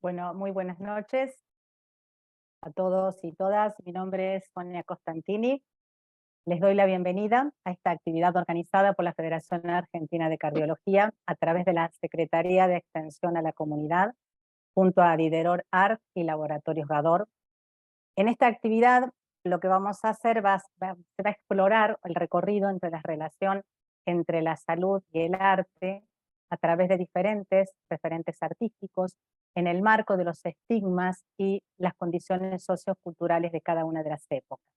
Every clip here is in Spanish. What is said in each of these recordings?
Bueno, muy buenas noches a todos y todas. Mi nombre es Sonia Costantini. Les doy la bienvenida a esta actividad organizada por la Federación Argentina de Cardiología a través de la Secretaría de Extensión a la Comunidad, junto a Diderot Art y Laboratorios Gador. En esta actividad lo que vamos a hacer va a explorar el recorrido entre la relación entre la salud y el arte a través de diferentes referentes artísticos en el marco de los estigmas y las condiciones socioculturales de cada una de las épocas.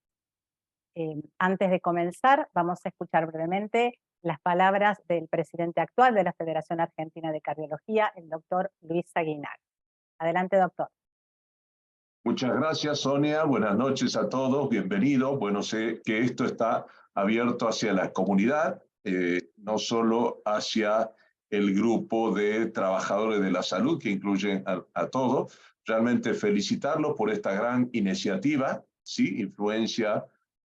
Antes de comenzar, vamos a escuchar brevemente las palabras del presidente actual de la Federación Argentina de Cardiología, el doctor Luis Aguinaga. Adelante, doctor. Muchas gracias, Sonia. Buenas noches a todos. Bienvenidos. Bueno, sé que esto está abierto hacia la comunidad, no solo hacia el grupo de trabajadores de la salud, que incluyen a todos. Realmente felicitarlos por esta gran iniciativa, ¿sí? Influencia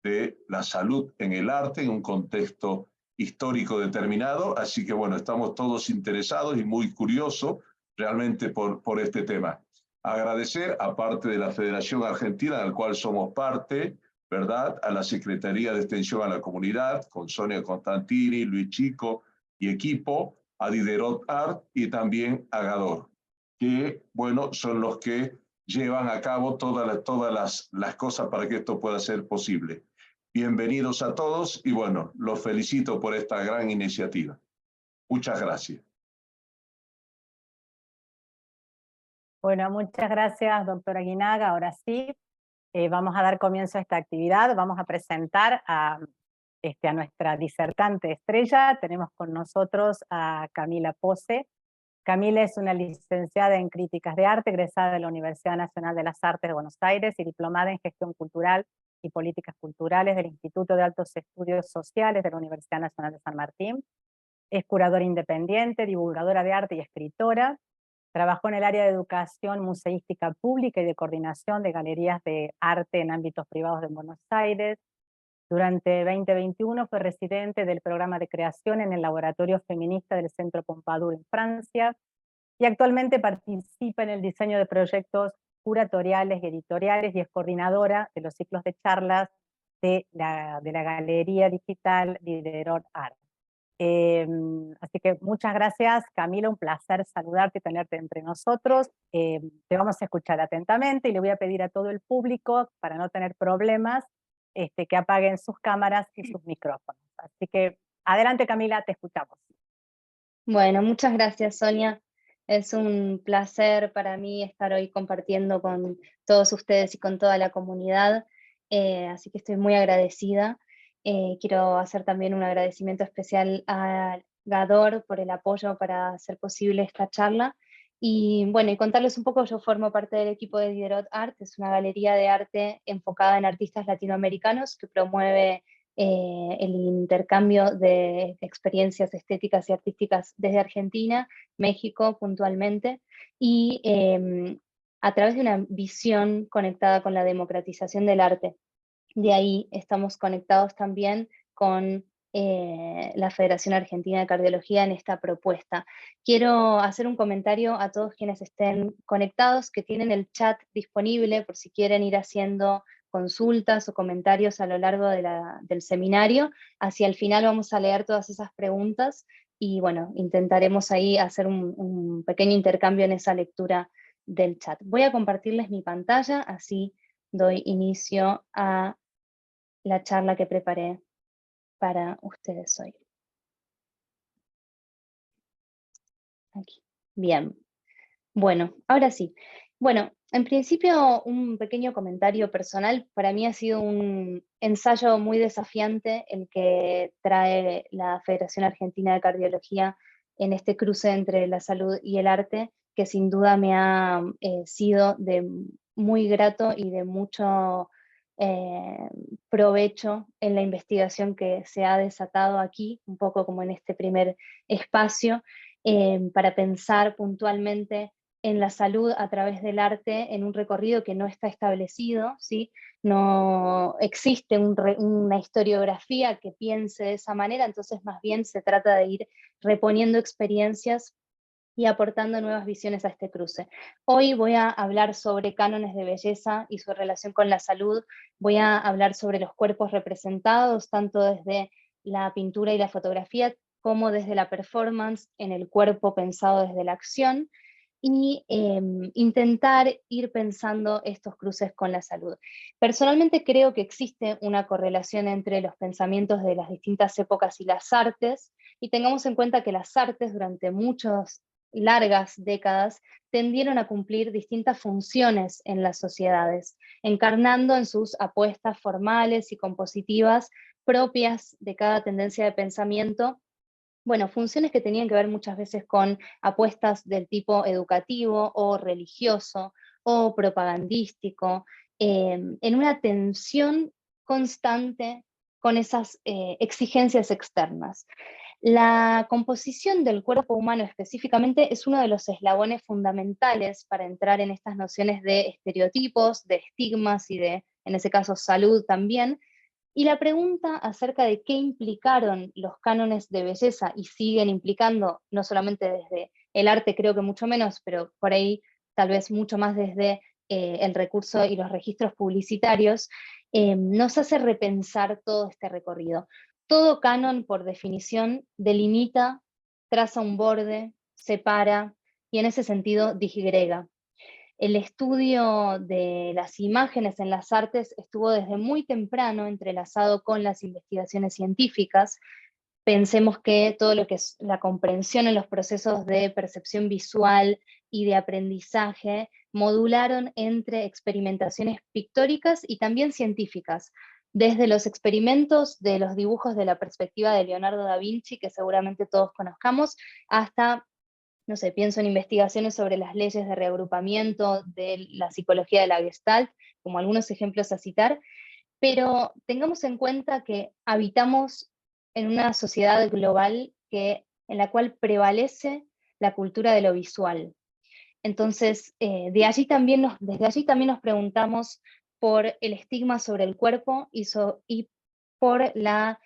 de la salud en el arte, en un contexto histórico determinado. Así que, bueno, estamos todos interesados y muy curiosos realmente por este tema. Agradecer, aparte de la Federación Argentina, de la cual somos parte, ¿verdad?, a la Secretaría de Extensión a la Comunidad, con Sonia Costantini, Luis Chico y equipo, a Diderot Art y también a Gador, que, bueno, son los que llevan a cabo todas las cosas para que esto pueda ser posible. Bienvenidos a todos y, bueno, los felicito por esta gran iniciativa. Muchas gracias. Bueno, muchas gracias, doctor Aguinaga. Ahora sí, vamos a dar comienzo a esta actividad. Vamos a presentar a nuestra disertante estrella. Tenemos con nosotros a Camila Pose. Camila es una licenciada en Críticas de Arte, egresada de la Universidad Nacional de las Artes de Buenos Aires y diplomada en Gestión Cultural y Políticas Culturales del Instituto de Altos Estudios Sociales de la Universidad Nacional de San Martín. Es curadora independiente, divulgadora de arte y escritora. Trabajó en el área de educación museística pública y de coordinación de galerías de arte en ámbitos privados de Buenos Aires. Durante 2021 fue residente del programa de creación en el Laboratorio Feminista del Centro Pompidou en Francia y actualmente participa en el diseño de proyectos curatoriales y editoriales y es coordinadora de los ciclos de charlas de la galería digital Diderot Art. Así que muchas gracias, Camila, un placer saludarte y tenerte entre nosotros. Te vamos a escuchar atentamente y le voy a pedir a todo el público, para no tener problemas, que apaguen sus cámaras y sus micrófonos. Así que adelante, Camila, te escuchamos. Bueno, muchas gracias, Sonia. Es un placer para mí estar hoy compartiendo con todos ustedes y con toda la comunidad, así que estoy muy agradecida. Quiero hacer también un agradecimiento especial a Gador por el apoyo para hacer posible esta charla. Y bueno, y contarles un poco, yo formo parte del equipo de Diderot Art, es una galería de arte enfocada en artistas latinoamericanos que promueve el intercambio de experiencias estéticas y artísticas desde Argentina, México puntualmente, y a través de una visión conectada con la democratización del arte. De ahí estamos conectados también con la Federación Argentina de Cardiología en esta propuesta. Quiero hacer un comentario a todos quienes estén conectados, que tienen el chat disponible por si quieren ir haciendo consultas o comentarios a lo largo del seminario. Hacia el final vamos a leer todas esas preguntas y bueno, intentaremos ahí hacer un pequeño intercambio en esa lectura del chat. Voy a compartirles mi pantalla, así doy inicio a la charla que preparé para ustedes hoy. Aquí. Bien. Bueno, ahora sí. Bueno, en principio un pequeño comentario personal. Para mí ha sido un ensayo muy desafiante el que trae la Federación Argentina de Cardiología en este cruce entre la salud y el arte, que sin duda me ha sido de muy grato y de mucho provecho en la investigación que se ha desatado aquí, un poco como en este primer espacio, para pensar puntualmente en la salud a través del arte en un recorrido que no está establecido, ¿sí? No existe una historiografía que piense de esa manera, entonces más bien se trata de ir reponiendo experiencias y aportando nuevas visiones a este cruce. Hoy voy a hablar sobre cánones de belleza y su relación con la salud. Voy a hablar sobre los cuerpos representados, tanto desde la pintura y la fotografía, como desde la performance, en el cuerpo pensado desde la acción, y intentar ir pensando estos cruces con la salud. Personalmente creo que existe una correlación entre los pensamientos de las distintas épocas y las artes, y tengamos en cuenta que las artes durante muchas largas décadas tendieron a cumplir distintas funciones en las sociedades, encarnando en sus apuestas formales y compositivas propias de cada tendencia de pensamiento, bueno, funciones que tenían que ver muchas veces con apuestas del tipo educativo o religioso o propagandístico, en una tensión constante con esas exigencias externas. La composición del cuerpo humano específicamente es uno de los eslabones fundamentales para entrar en estas nociones de estereotipos, de estigmas y de, en ese caso, salud también. Y la pregunta acerca de qué implicaron los cánones de belleza y siguen implicando, no solamente desde el arte, creo que mucho menos, pero por ahí tal vez mucho más desde el recurso y los registros publicitarios, nos hace repensar todo este recorrido. Todo canon, por definición, delimita, traza un borde, separa y en ese sentido disgrega. El estudio de las imágenes en las artes estuvo desde muy temprano entrelazado con las investigaciones científicas. Pensemos que todo lo que es la comprensión en los procesos de percepción visual y de aprendizaje modularon entre experimentaciones pictóricas y también científicas, desde los experimentos de los dibujos de la perspectiva de Leonardo da Vinci, que seguramente todos conozcamos, hasta, no sé, pienso en investigaciones sobre las leyes de reagrupamiento de la psicología de la Gestalt, como algunos ejemplos a citar, pero tengamos en cuenta que habitamos en una sociedad global en la cual prevalece la cultura de lo visual. Entonces, desde allí también nos preguntamos por el estigma sobre el cuerpo y por la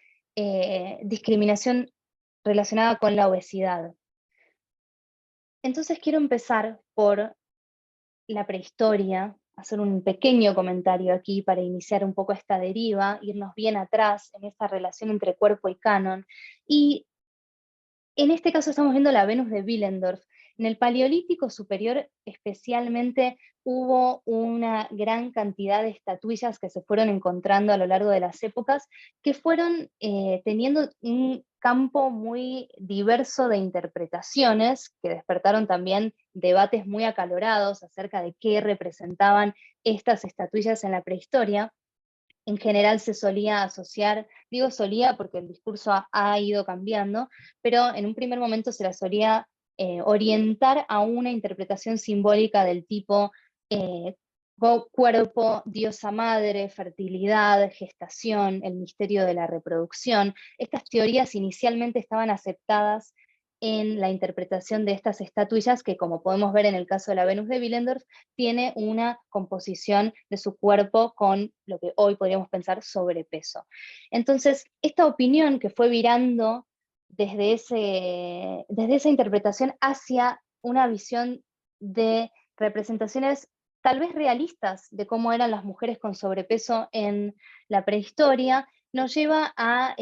discriminación relacionada con la obesidad. Entonces quiero empezar por la prehistoria, hacer un pequeño comentario aquí para iniciar un poco esta deriva, irnos bien atrás en esta relación entre cuerpo y canon. Y en este caso estamos viendo la Venus de Willendorf. En el Paleolítico Superior especialmente hubo una gran cantidad de estatuillas que se fueron encontrando a lo largo de las épocas, que fueron teniendo un campo muy diverso de interpretaciones, que despertaron también debates muy acalorados acerca de qué representaban estas estatuillas en la prehistoria. En general se solía asociar, digo solía porque el discurso ha ido cambiando, pero en un primer momento se la solía orientar a una interpretación simbólica del tipo cuerpo, diosa madre, fertilidad, gestación, el misterio de la reproducción. Estas teorías inicialmente estaban aceptadas en la interpretación de estas estatuillas que, como podemos ver en el caso de la Venus de Willendorf, tiene una composición de su cuerpo con lo que hoy podríamos pensar sobrepeso. Entonces, esta opinión que fue virando desde esa interpretación hacia una visión de representaciones tal vez realistas de cómo eran las mujeres con sobrepeso en la prehistoria, nos lleva a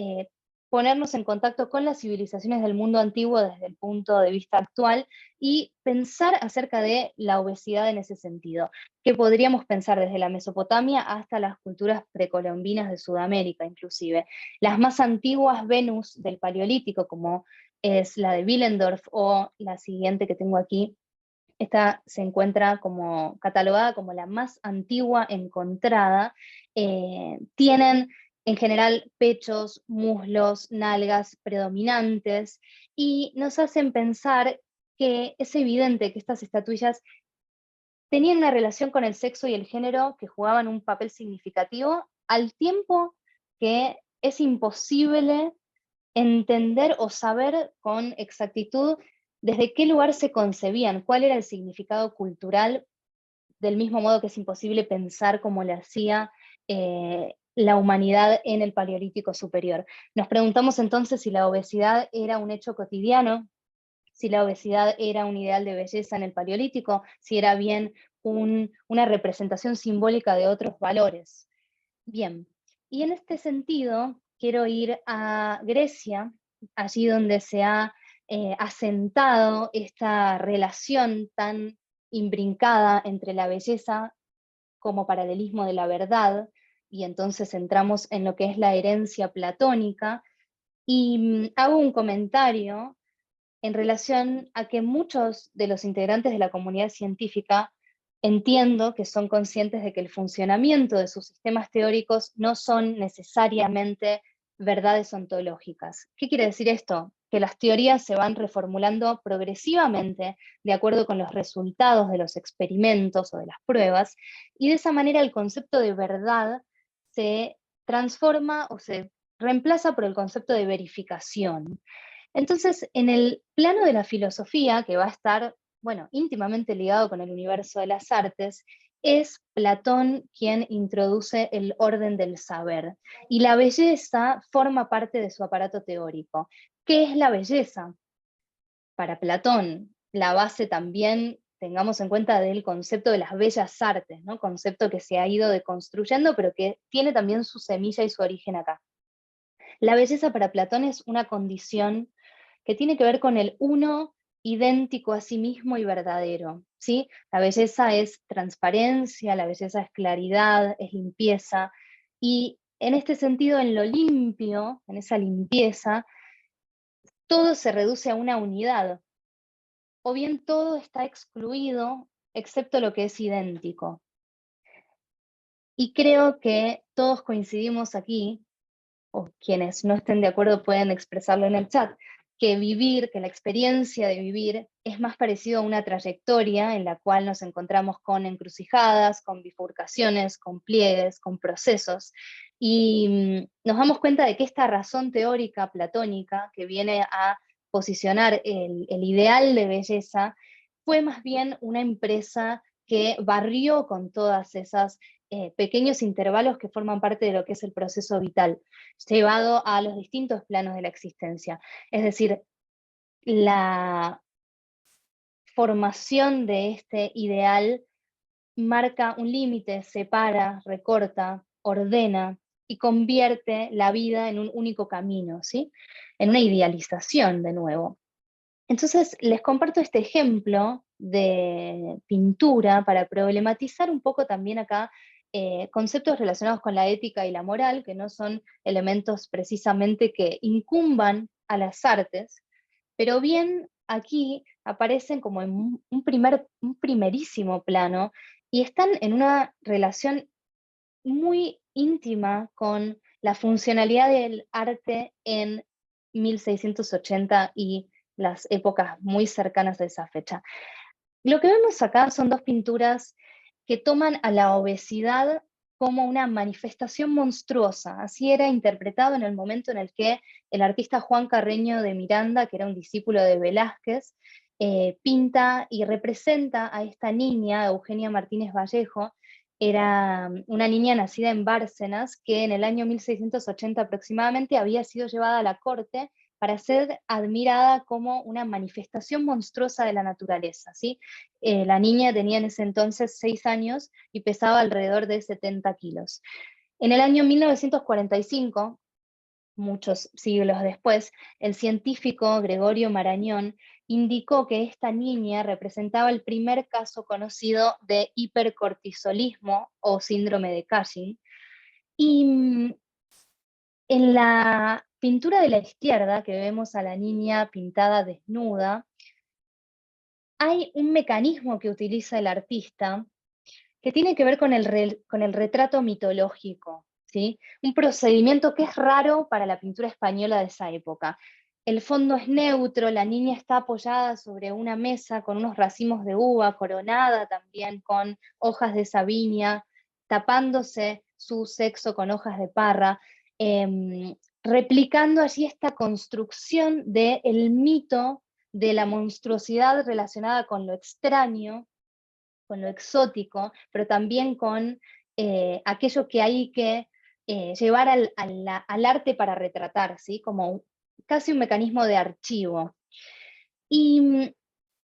ponernos en contacto con las civilizaciones del mundo antiguo desde el punto de vista actual y pensar acerca de la obesidad en ese sentido, que podríamos pensar desde la Mesopotamia hasta las culturas precolombinas de Sudamérica inclusive. Las más antiguas Venus del Paleolítico, como es la de Willendorf o la siguiente que tengo aquí, esta se encuentra como catalogada como la más antigua encontrada, tienen en general pechos, muslos, nalgas predominantes, y nos hacen pensar que es evidente que estas estatuillas tenían una relación con el sexo y el género que jugaban un papel significativo, al tiempo que es imposible entender o saber con exactitud desde qué lugar se concebían, cuál era el significado cultural, del mismo modo que es imposible pensar como le hacía la humanidad en el Paleolítico Superior. Nos preguntamos entonces si la obesidad era un hecho cotidiano, si la obesidad era un ideal de belleza en el Paleolítico, si era bien una representación simbólica de otros valores. Bien, y en este sentido quiero ir a Grecia, allí donde se ha asentado esta relación tan imbrincada entre la belleza como paralelismo de la verdad, y entonces entramos en lo que es la herencia platónica, y hago un comentario en relación a que muchos de los integrantes de la comunidad científica entiendo que son conscientes de que el funcionamiento de sus sistemas teóricos no son necesariamente verdades ontológicas. ¿Qué quiere decir esto? Que las teorías se van reformulando progresivamente de acuerdo con los resultados de los experimentos o de las pruebas, y de esa manera el concepto de verdad se transforma o se reemplaza por el concepto de verificación. Entonces, en el plano de la filosofía, que va a estar, bueno, íntimamente ligado con el universo de las artes, es Platón quien introduce el orden del saber, y la belleza forma parte de su aparato teórico. ¿Qué es la belleza? Para Platón, la base también, tengamos en cuenta, del concepto de las bellas artes, ¿no? Concepto que se ha ido deconstruyendo, pero que tiene también su semilla y su origen acá. La belleza para Platón es una condición que tiene que ver con el uno idéntico a sí mismo y verdadero, ¿sí? La belleza es transparencia, la belleza es claridad, es limpieza, y en este sentido, en lo limpio, en esa limpieza, todo se reduce a una unidad, o bien todo está excluido, excepto lo que es idéntico. Y creo que todos coincidimos aquí, o quienes no estén de acuerdo pueden expresarlo en el chat, que vivir, que la experiencia de vivir es más parecido a una trayectoria en la cual nos encontramos con encrucijadas, con bifurcaciones, con pliegues, con procesos, y nos damos cuenta de que esta razón teórica platónica que viene a posicionar el ideal de belleza fue más bien una empresa que barrió con todas esas pequeños intervalos que forman parte de lo que es el proceso vital, llevado a los distintos planos de la existencia. Es decir, la formación de este ideal marca un límite, separa, recorta, ordena y convierte la vida en un único camino, ¿sí? En una idealización, de nuevo. Entonces, les comparto este ejemplo de pintura para problematizar un poco también acá conceptos relacionados con la ética y la moral, que no son elementos precisamente que incumban a las artes, pero bien aquí aparecen como en un primerísimo plano y están en una relación muy íntima con la funcionalidad del arte en 1680 y las épocas muy cercanas a esa fecha. Lo que vemos acá son dos pinturas que toman a la obesidad como una manifestación monstruosa. Así era interpretado en el momento en el que el artista Juan Carreño de Miranda, que era un discípulo de Velázquez, pinta y representa a esta niña, Eugenia Martínez Vallejo. Era una niña nacida en Bárcenas, que en el año 1680 aproximadamente había sido llevada a la corte para ser admirada como una manifestación monstruosa de la naturaleza, ¿sí? La niña tenía en ese entonces 6 años y pesaba alrededor de 70 kilos. En el año 1945, muchos siglos después, el científico Gregorio Marañón indicó que esta niña representaba el primer caso conocido de hipercortisolismo o síndrome de Cushing. Y en la pintura de la izquierda, que vemos a la niña pintada desnuda, hay un mecanismo que utiliza el artista que tiene que ver con el retrato mitológico, ¿sí? Un procedimiento que es raro para la pintura española de esa época. El fondo es neutro, la niña está apoyada sobre una mesa con unos racimos de uva, coronada también con hojas de sabinia, tapándose su sexo con hojas de parra, replicando allí esta construcción del mito de la monstruosidad relacionada con lo extraño, con lo exótico, pero también con aquello que hay que llevar al arte para retratar, ¿sí? Como casi un mecanismo de archivo. Y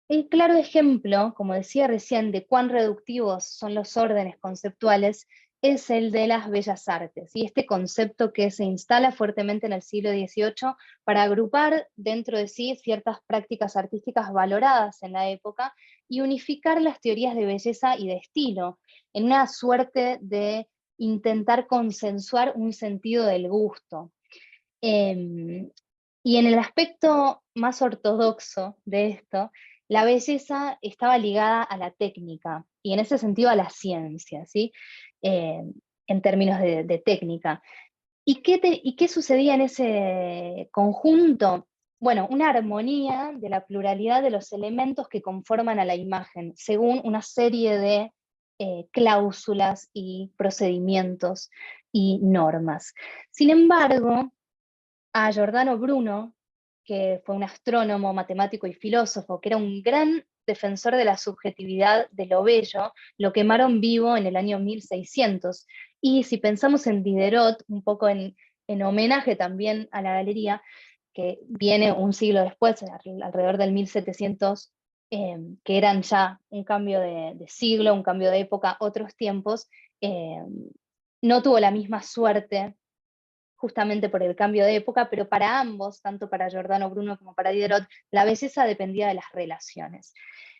un claro ejemplo, como decía recién, de cuán reductivos son los órdenes conceptuales es el de las bellas artes, y este concepto que se instala fuertemente en el siglo XVIII para agrupar dentro de sí ciertas prácticas artísticas valoradas en la época y unificar las teorías de belleza y de estilo, en una suerte de intentar consensuar un sentido del gusto. Y en el aspecto más ortodoxo de esto, la belleza estaba ligada a la técnica y en ese sentido a la ciencia, ¿sí? Eh, en términos de técnica. ¿Y qué sucedía en ese conjunto? Bueno, una armonía de la pluralidad de los elementos que conforman a la imagen, según una serie de cláusulas y procedimientos y normas. Sin embargo, a Giordano Bruno, que fue un astrónomo, matemático y filósofo, que era un gran defensor de la subjetividad de lo bello, lo quemaron vivo en el año 1600. Y si pensamos en Diderot, un poco en homenaje también a la galería, que viene un siglo después, alrededor del 1700, que eran ya un cambio de siglo, un cambio de época, otros tiempos, no tuvo la misma suerte justamente por el cambio de época, pero para ambos, tanto para Giordano Bruno como para Diderot, la belleza dependía de las relaciones.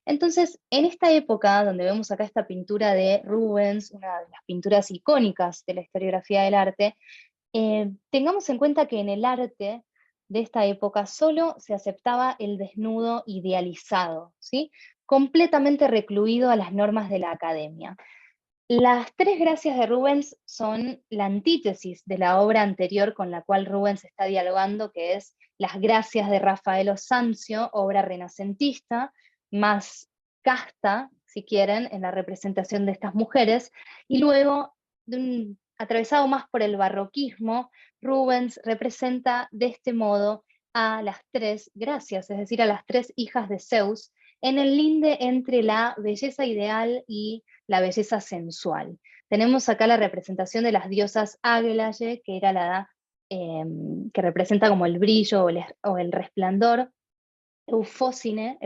Entonces, en esta época, donde vemos acá esta pintura de Rubens, una de las pinturas icónicas de la historiografía del arte, tengamos en cuenta que en el arte de esta época solo se aceptaba el desnudo idealizado, ¿sí? Completamente recluido a las normas de la academia. Las tres gracias de Rubens son la antítesis de la obra anterior con la cual Rubens está dialogando, que es Las gracias de Rafaelo Sanzio, obra renacentista, más casta, si quieren, en la representación de estas mujeres, y luego, atravesado más por el barroquismo, Rubens representa de este modo a las tres gracias, es decir, a las tres hijas de Zeus, en el linde entre la belleza ideal y la belleza sensual. Tenemos acá la representación de las diosas Aglaye, que era que representa como el brillo o el resplandor, Eufrósine,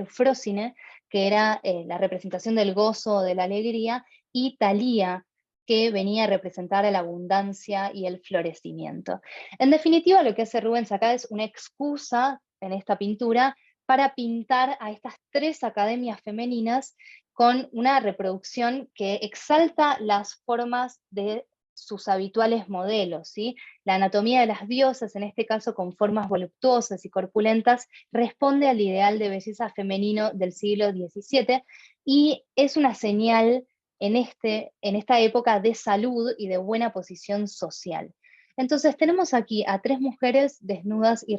que era la representación del gozo o de la alegría, y Talía, que venía a representar la abundancia y el florecimiento. En definitiva, lo que hace Rubens acá es una excusa en esta pintura para pintar a estas tres academias femeninas con una reproducción que exalta las formas de sus habituales modelos, ¿sí? La anatomía de las diosas, en este caso con formas voluptuosas y corpulentas, responde al ideal de belleza femenino del siglo XVII y es una señal en esta época de salud y de buena posición social. Entonces tenemos aquí a tres mujeres desnudas y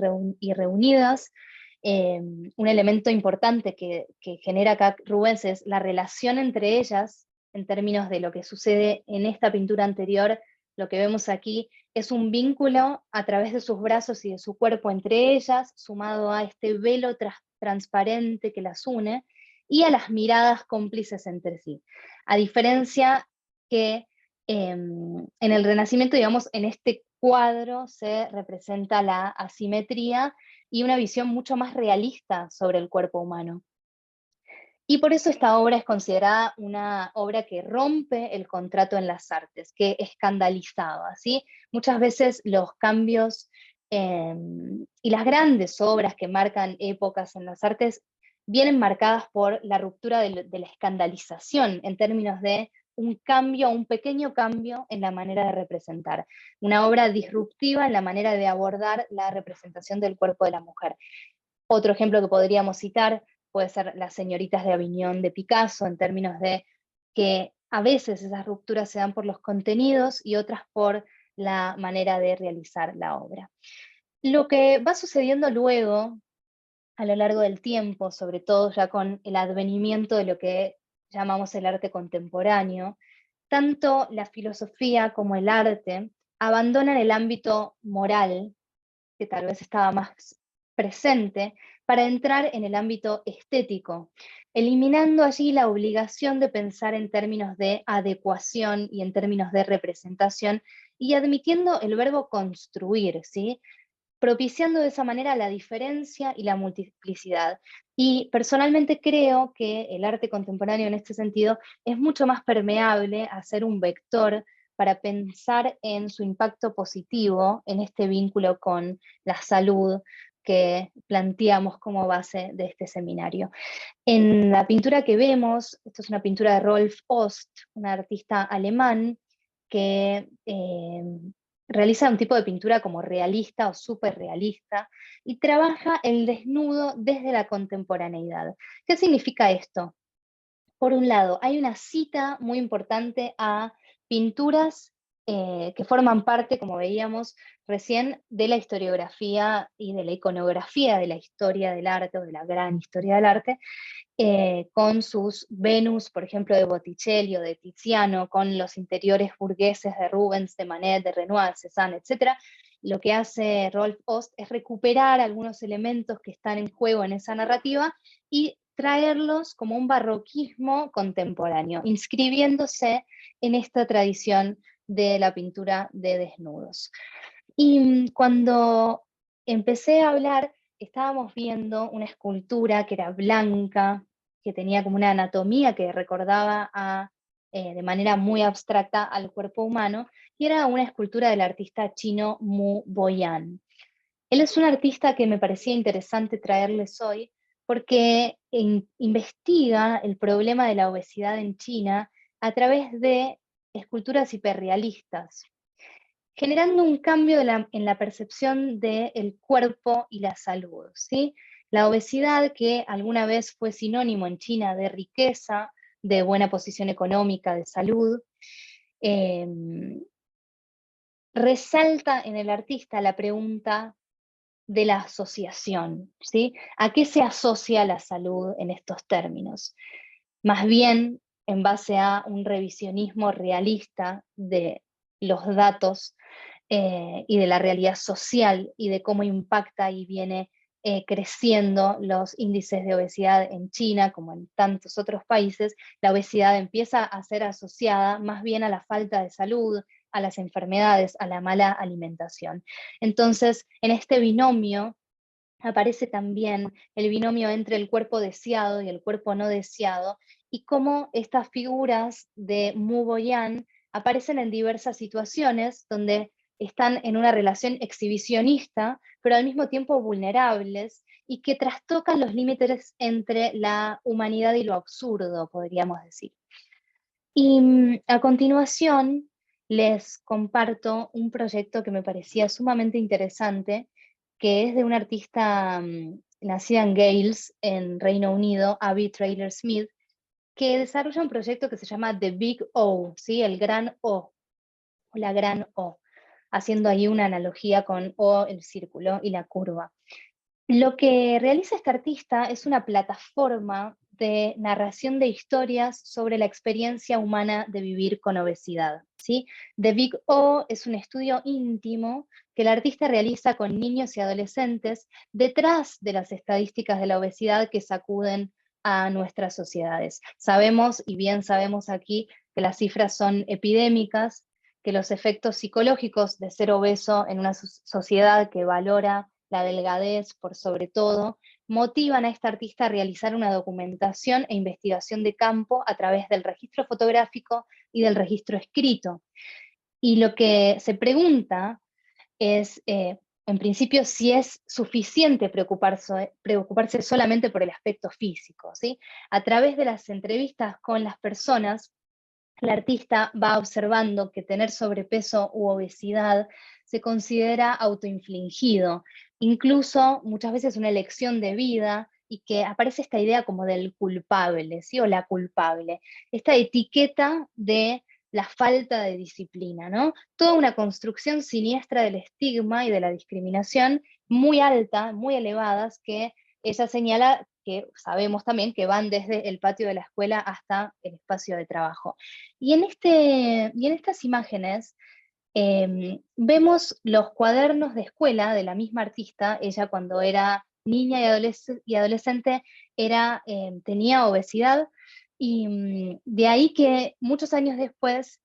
reunidas. Un elemento importante que genera acá Rubens es la relación entre ellas, en términos de lo que sucede en esta pintura anterior. Lo que vemos aquí es un vínculo a través de sus brazos y de su cuerpo entre ellas, sumado a este velo transparente que las une, y a las miradas cómplices entre sí. A diferencia que en el Renacimiento, digamos, en este cuadro se representa la asimetría y una visión mucho más realista sobre el cuerpo humano. Y por eso esta obra es considerada una obra que rompe el contrato en las artes, que escandalizaba, ¿sí? Muchas veces los cambios y las grandes obras que marcan épocas en las artes vienen marcadas por la ruptura de la escandalización en términos de un cambio, un pequeño cambio en la manera de representar. Una obra disruptiva en la manera de abordar la representación del cuerpo de la mujer. Otro ejemplo que podríamos citar puede ser Las señoritas de Aviñón de Picasso, en términos de que a veces esas rupturas se dan por los contenidos y otras por la manera de realizar la obra. Lo que va sucediendo luego, a lo largo del tiempo, sobre todo ya con el advenimiento de lo que llamamos el arte contemporáneo, tanto la filosofía como el arte abandonan el ámbito moral, que tal vez estaba más presente, para entrar en el ámbito estético, eliminando allí la obligación de pensar en términos de adecuación y en términos de representación, y admitiendo el verbo construir, ¿sí? propiciando de esa manera la diferencia y la multiplicidad. Y personalmente creo que el arte contemporáneo en este sentido es mucho más permeable a ser un vector para pensar en su impacto positivo en este vínculo con la salud que planteamos como base de este seminario. En la pintura que vemos, esto es una pintura de Rolf Ost, un artista alemán que realiza un tipo de pintura como realista o súper realista y trabaja el desnudo desde la contemporaneidad. ¿Qué significa esto? Por un lado, hay una cita muy importante a pinturas que forman parte, como veíamos recién, de la historiografía y de la iconografía de la historia del arte o de la gran historia del arte, con sus Venus, por ejemplo, de Botticelli o de Tiziano, con los interiores burgueses de Rubens, de Manet, de Renoir, Cézanne, etc. Lo que hace Rolf Ost es recuperar algunos elementos que están en juego en esa narrativa y traerlos como un barroquismo contemporáneo, inscribiéndose en esta tradición de la pintura de desnudos. Y cuando empecé a hablar, estábamos viendo una escultura que era blanca, que tenía como una anatomía que recordaba de manera muy abstracta al cuerpo humano, y era una escultura del artista chino Mu Boyan. Él es un artista que me parecía interesante traerles hoy porque investiga el problema de la obesidad en China a través de esculturas hiperrealistas, generando un cambio en la percepción del cuerpo y la salud, ¿sí? La obesidad, que alguna vez fue sinónimo en China de riqueza, de buena posición económica, de salud, resalta en el artista la pregunta de la asociación, ¿sí? ¿A qué se asocia la salud en estos términos? Más bien en base a un revisionismo realista de los datos y de la realidad social y de cómo impacta y viene creciendo los índices de obesidad en China, como en tantos otros países. La obesidad empieza a ser asociada más bien a la falta de salud, a las enfermedades, a la mala alimentación. Entonces, en este binomio aparece también el binomio entre el cuerpo deseado y el cuerpo no deseado, y cómo estas figuras de Mu Boyan aparecen en diversas situaciones donde están en una relación exhibicionista, pero al mismo tiempo vulnerables, y que trastocan los límites entre la humanidad y lo absurdo, podríamos decir. Y a continuación les comparto un proyecto que me parecía sumamente interesante, que es de una artista nacida en Gales, en Reino Unido, Abby Traylor Smith, que desarrolla un proyecto que se llama The Big O, ¿sí? El gran O, o la gran O, haciendo ahí una analogía con O, el círculo, y la curva. Lo que realiza esta artista es una plataforma de narración de historias sobre la experiencia humana de vivir con obesidad, ¿sí? The Big O es un estudio íntimo que el artista realiza con niños y adolescentes detrás de las estadísticas de la obesidad que sacuden a nuestras sociedades. Sabemos, y bien sabemos aquí, que las cifras son epidémicas, que los efectos psicológicos de ser obeso en una sociedad que valora la delgadez por sobre todo, motivan a esta artista a realizar una documentación e investigación de campo a través del registro fotográfico y del registro escrito. Y lo que se pregunta es, en principio, si es suficiente preocuparse solamente por el aspecto físico, ¿sí? A través de las entrevistas con las personas, el artista va observando que tener sobrepeso u obesidad se considera autoinfligido, incluso muchas veces una elección de vida, y que aparece esta idea como del culpable, ¿sí? O la culpable, esta etiqueta de la falta de disciplina, ¿no? Toda una construcción siniestra del estigma y de la discriminación muy alta, muy elevadas, que ella señala que sabemos también que van desde el patio de la escuela hasta el espacio de trabajo. Y en estas imágenes vemos los cuadernos de escuela de la misma artista. Ella, cuando era niña y adolescente tenía obesidad, y de ahí que muchos años después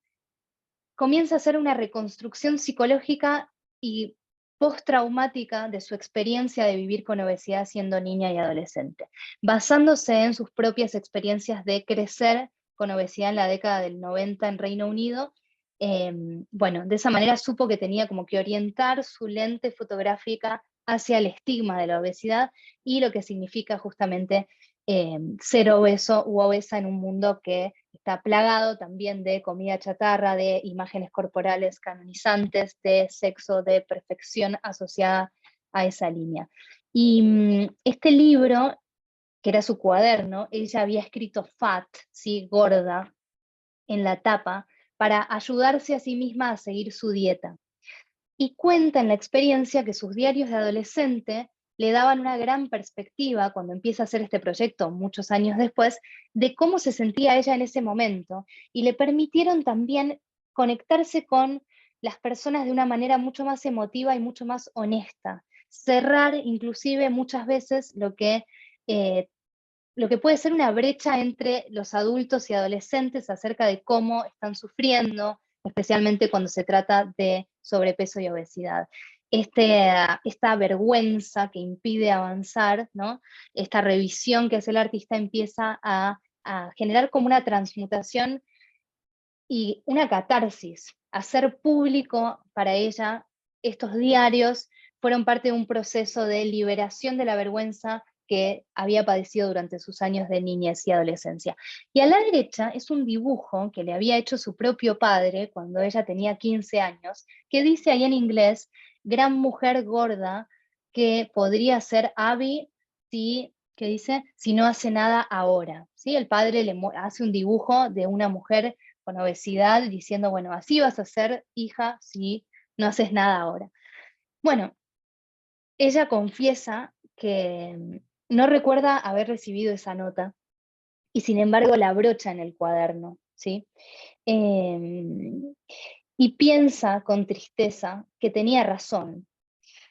comienza a hacer una reconstrucción psicológica y postraumática de su experiencia de vivir con obesidad siendo niña y adolescente, basándose en sus propias experiencias de crecer con obesidad en la década del 90 en Reino Unido. Bueno, de esa manera supo que tenía como que orientar su lente fotográfica hacia el estigma de la obesidad y lo que significa justamente ser obeso u obesa en un mundo que está plagado también de comida chatarra, de imágenes corporales canonizantes, de sexo, de perfección asociada a esa línea. Y este libro, que era su cuaderno, ella había escrito fat, ¿sí? Gorda, en la tapa, para ayudarse a sí misma a seguir su dieta. Y cuenta en la experiencia que sus diarios de adolescente le daban una gran perspectiva cuando empieza a hacer este proyecto muchos años después, de cómo se sentía ella en ese momento, y le permitieron también conectarse con las personas de una manera mucho más emotiva y mucho más honesta, cerrar inclusive muchas veces lo que puede ser una brecha entre los adultos y adolescentes acerca de cómo están sufriendo, especialmente cuando se trata de sobrepeso y obesidad. Esta vergüenza que impide avanzar, ¿no? Esta revisión que hace el artista empieza a generar como una transmutación y una catarsis. Hacer público para ella estos diarios fueron parte de un proceso de liberación de la vergüenza que había padecido durante sus años de niñez y adolescencia. Y a la derecha es un dibujo que le había hecho su propio padre cuando ella tenía 15 años, que dice ahí en inglés, gran mujer gorda que podría ser Abby que dice, si no hace nada ahora. ¿Sí? El padre le hace un dibujo de una mujer con obesidad diciendo, bueno, así vas a ser hija si no haces nada ahora. Bueno, ella confiesa que no recuerda haber recibido esa nota y sin embargo la brocha en el cuaderno, ¿sí? Y piensa con tristeza que tenía razón.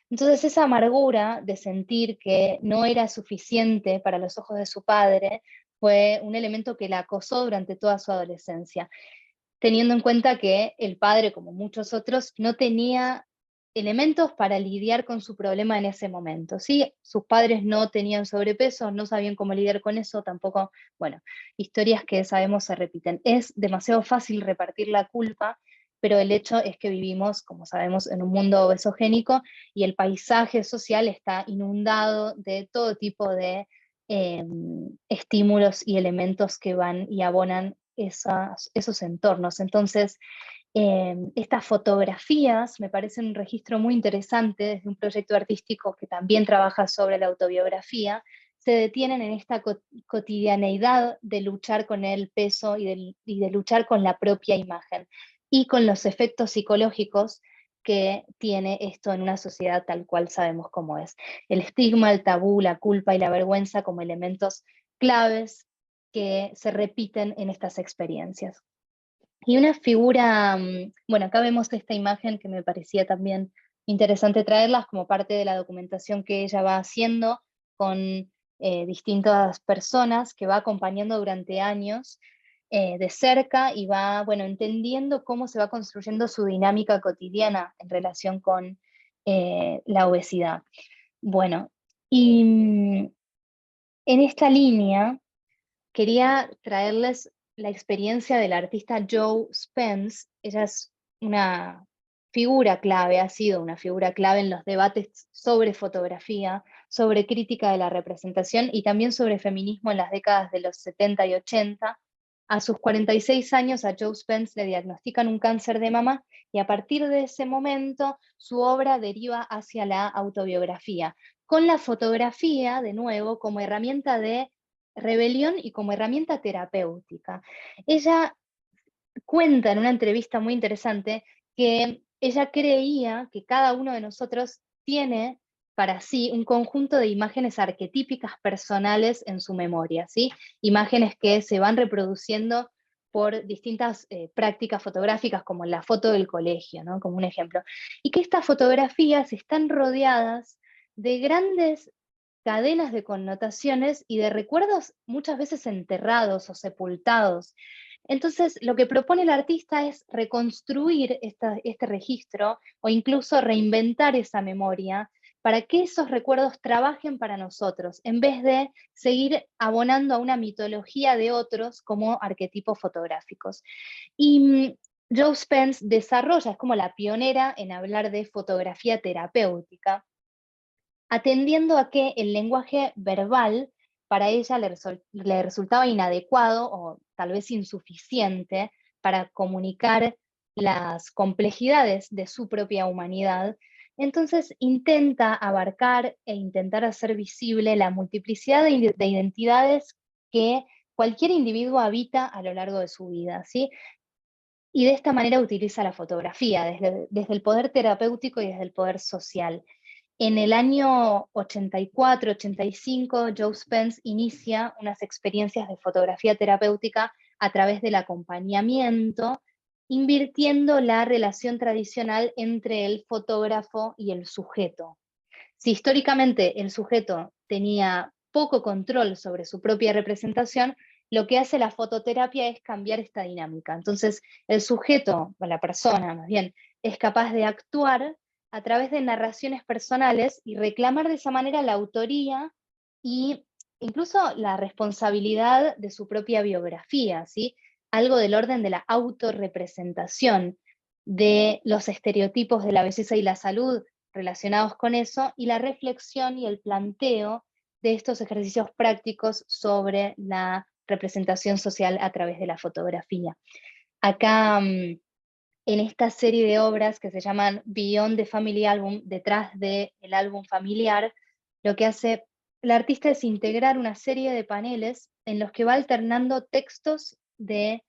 Entonces esa amargura de sentir que no era suficiente para los ojos de su padre fue un elemento que la acosó durante toda su adolescencia, teniendo en cuenta que el padre, como muchos otros, no tenía elementos para lidiar con su problema en ese momento, ¿sí? Sus padres no tenían sobrepeso, no sabían cómo lidiar con eso, tampoco, bueno, historias que sabemos se repiten. Es demasiado fácil repartir la culpa, pero el hecho es que vivimos, como sabemos, en un mundo obesogénico y el paisaje social está inundado de todo tipo de estímulos y elementos que van y abonan esos entornos. Entonces, estas fotografías me parecen un registro muy interesante desde un proyecto artístico que también trabaja sobre la autobiografía, se detienen en esta cotidianeidad de luchar con el peso y de luchar con la propia imagen y con los efectos psicológicos que tiene esto en una sociedad tal cual sabemos cómo es. El estigma, el tabú, la culpa y la vergüenza como elementos claves que se repiten en estas experiencias. Y una figura, bueno, acá vemos esta imagen que me parecía también interesante traerlas como parte de la documentación que ella va haciendo con distintas personas que va acompañando durante años de cerca y va, bueno, entendiendo cómo se va construyendo su dinámica cotidiana en relación con la obesidad. Bueno, y en esta línea quería traerles la experiencia del artista Joe Spence. Ella es una figura clave, ha sido una figura clave en los debates sobre fotografía, sobre crítica de la representación y también sobre feminismo en las décadas de los 70 y 80. A sus 46 años a Joe Spence le diagnostican un cáncer de mama y a partir de ese momento su obra deriva hacia la autobiografía, con la fotografía, de nuevo, como herramienta de rebelión y como herramienta terapéutica. Ella cuenta en una entrevista muy interesante que ella creía que cada uno de nosotros tiene para sí un conjunto de imágenes arquetípicas personales en su memoria, ¿sí? Imágenes que se van reproduciendo por distintas prácticas fotográficas, como la foto del colegio, ¿no? Como un ejemplo. Y que estas fotografías están rodeadas de grandes cadenas de connotaciones y de recuerdos muchas veces enterrados o sepultados. Entonces, lo que propone el artista es reconstruir este registro o incluso reinventar esa memoria para que esos recuerdos trabajen para nosotros, en vez de seguir abonando a una mitología de otros como arquetipos fotográficos. Y Joe Spence desarrolla, es como la pionera en hablar de fotografía terapéutica, atendiendo a que el lenguaje verbal para ella le resultaba inadecuado o tal vez insuficiente para comunicar las complejidades de su propia humanidad. Entonces intenta abarcar e intentar hacer visible la multiplicidad de identidades que cualquier individuo habita a lo largo de su vida, ¿sí? Y de esta manera utiliza la fotografía, desde el poder terapéutico y desde el poder social. En el año 84-85, Joe Spence inicia unas experiencias de fotografía terapéutica a través del acompañamiento, invirtiendo la relación tradicional entre el fotógrafo y el sujeto. Si históricamente el sujeto tenía poco control sobre su propia representación, lo que hace la fototerapia es cambiar esta dinámica. Entonces, el sujeto, o la persona más bien, es capaz de actuar a través de narraciones personales y reclamar de esa manera la autoría e incluso la responsabilidad de su propia biografía, ¿sí? Algo del orden de la autorrepresentación, de los estereotipos de la belleza y la salud relacionados con eso, y la reflexión y el planteo de estos ejercicios prácticos sobre la representación social a través de la fotografía. Acá, en esta serie de obras que se llaman Beyond the Family Album, detrás del álbum familiar, lo que hace el artista es integrar una serie de paneles en los que va alternando textos de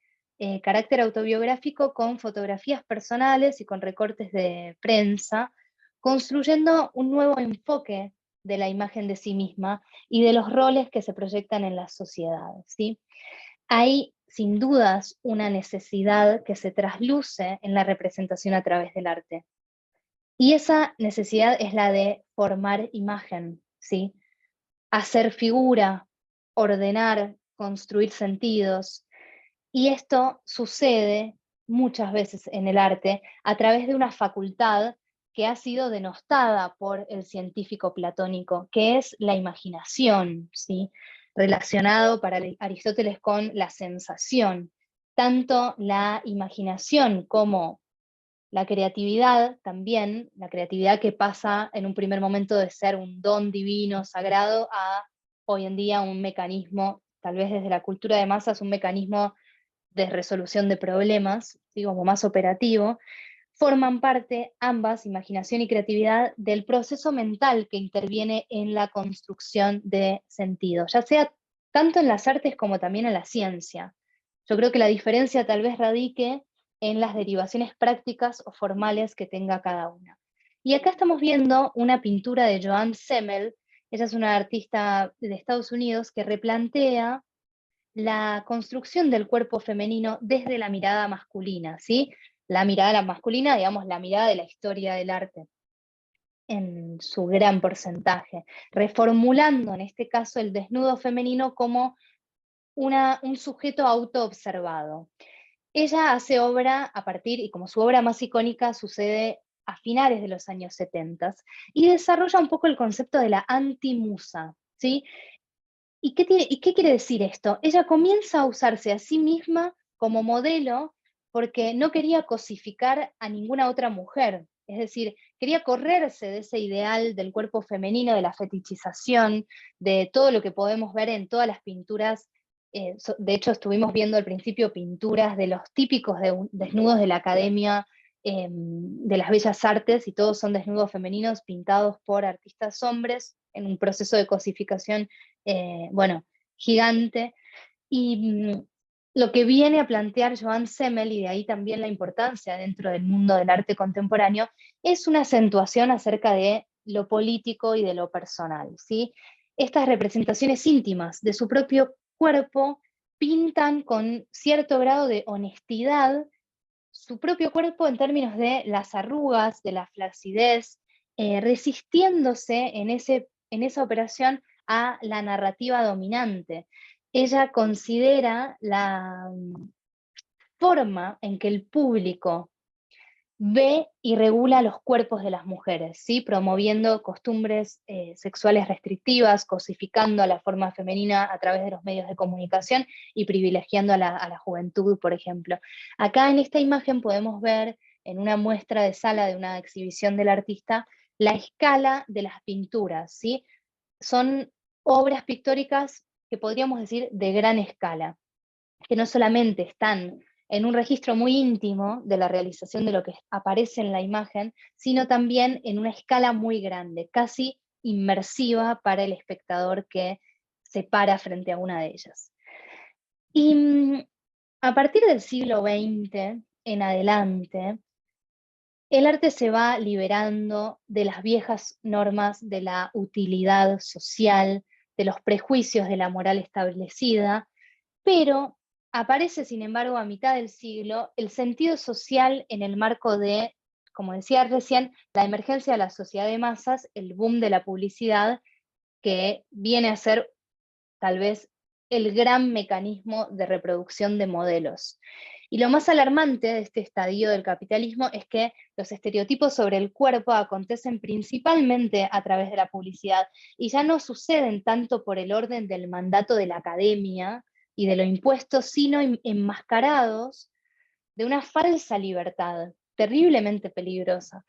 carácter autobiográfico con fotografías personales y con recortes de prensa, construyendo un nuevo enfoque de la imagen de sí misma y de los roles que se proyectan en la sociedad, ¿sí? Hay sin dudas una necesidad que se trasluce en la representación a través del arte. Y esa necesidad es la de formar imagen, ¿sí? Hacer figura, ordenar, construir sentidos. Y esto sucede muchas veces en el arte a través de una facultad que ha sido denostada por el científico platónico, que es la imaginación, ¿sí? Relacionado para Aristóteles con la sensación. Tanto la imaginación como la creatividad también, la creatividad que pasa en un primer momento de ser un don divino, sagrado, a hoy en día un mecanismo, tal vez desde la cultura de masas, un mecanismo de resolución de problemas, ¿sí? Como más operativo, forman parte ambas, imaginación y creatividad, del proceso mental que interviene en la construcción de sentido, ya sea tanto en las artes como también en la ciencia. Yo creo que la diferencia tal vez radique en las derivaciones prácticas o formales que tenga cada una. Y acá estamos viendo una pintura de Joan Semmel. Ella es una artista de Estados Unidos que replantea la construcción del cuerpo femenino desde la mirada masculina, ¿sí? La mirada masculina, digamos, la mirada de la historia del arte, en su gran porcentaje, reformulando en este caso el desnudo femenino como un sujeto autoobservado. Ella hace obra a partir, y como su obra más icónica sucede a finales de los años 70, y desarrolla un poco el concepto de la antimusa, ¿sí? ¿Y qué quiere decir esto? Ella comienza a usarse a sí misma como modelo porque no quería cosificar a ninguna otra mujer. Es decir, quería correrse de ese ideal del cuerpo femenino, de la fetichización, de todo lo que podemos ver en todas las pinturas. De hecho, estuvimos viendo al principio pinturas de los típicos desnudos de la academia, de las bellas artes, y todos son desnudos femeninos pintados por artistas hombres en un proceso de cosificación bueno, gigante. Y lo que viene a plantear Joan Semmel, y de ahí también la importancia dentro del mundo del arte contemporáneo, es una acentuación acerca de lo político y de lo personal, ¿sí? Estas representaciones íntimas de su propio cuerpo pintan con cierto grado de honestidad su propio cuerpo en términos de las arrugas, de la flacidez, resistiéndose en esa operación a la narrativa dominante. Ella considera forma en que el público ve y regula los cuerpos de las mujeres, ¿sí? Promoviendo costumbres sexuales restrictivas, cosificando a la forma femenina a través de los medios de comunicación y privilegiando a la juventud, por ejemplo. Acá en esta imagen podemos ver, en una muestra de sala de una exhibición del artista, la escala de las pinturas, ¿sí? Son obras pictóricas que podríamos decir de gran escala, que no solamente están en un registro muy íntimo de la realización de lo que aparece en la imagen, sino también en una escala muy grande, casi inmersiva para el espectador que se para frente a una de ellas. Y a partir del siglo XX en adelante, el arte se va liberando de las viejas normas de la utilidad social, de los prejuicios de la moral establecida, pero aparece, sin embargo, a mitad del siglo, el sentido social en el marco de, como decía recién, la emergencia de la sociedad de masas, el boom de la publicidad, que viene a ser tal vez el gran mecanismo de reproducción de modelos. Y lo más alarmante de este estadio del capitalismo es que los estereotipos sobre el cuerpo acontecen principalmente a través de la publicidad y ya no suceden tanto por el orden del mandato de la academia y de lo impuesto, sino enmascarados de una falsa libertad terriblemente peligrosa.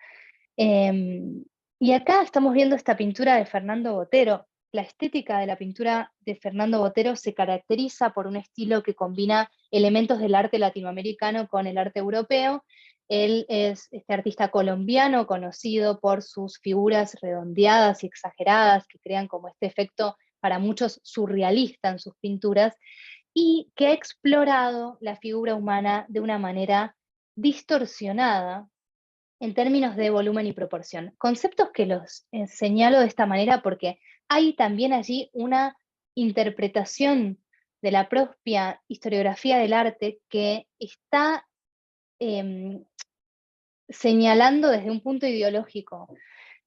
Y acá estamos viendo esta pintura de Fernando Botero. La estética de la pintura de Fernando Botero se caracteriza por un estilo que combina elementos del arte latinoamericano con el arte europeo. Él es este artista colombiano conocido por sus figuras redondeadas y exageradas que crean como este efecto para muchos surrealista en sus pinturas, y que ha explorado la figura humana de una manera distorsionada en términos de volumen y proporción. Conceptos que los señalo de esta manera porque hay también allí una interpretación de la propia historiografía del arte que está señalando desde un punto ideológico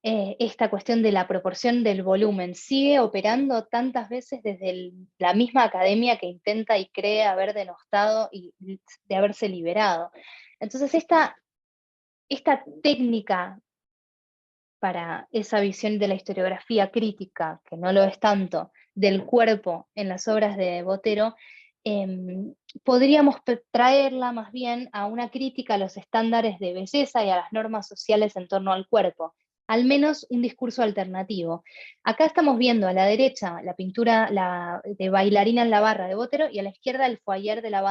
esta cuestión de la proporción del volumen. Sigue operando tantas veces desde la misma academia que intenta y cree haber denostado y de haberse liberado. Entonces esta técnica para esa visión de la historiografía crítica, que no lo es tanto, del cuerpo en las obras de Botero, podríamos traerla más bien a una crítica a los estándares de belleza y a las normas sociales en torno al cuerpo, al menos un discurso alternativo. Acá estamos viendo a la derecha la pintura de Bailarina en la barra de Botero y a la izquierda el foyer de la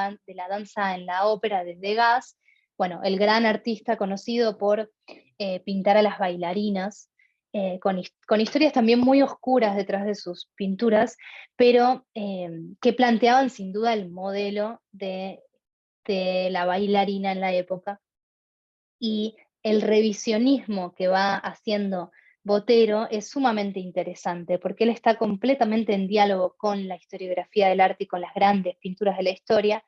danza en la ópera de Degas, bueno, el gran artista conocido por pintar a las bailarinas, con historias también muy oscuras detrás de sus pinturas, pero que planteaban sin duda el modelo de la bailarina en la época. Y el revisionismo que va haciendo Botero es sumamente interesante, porque él está completamente en diálogo con la historiografía del arte y con las grandes pinturas de la historia,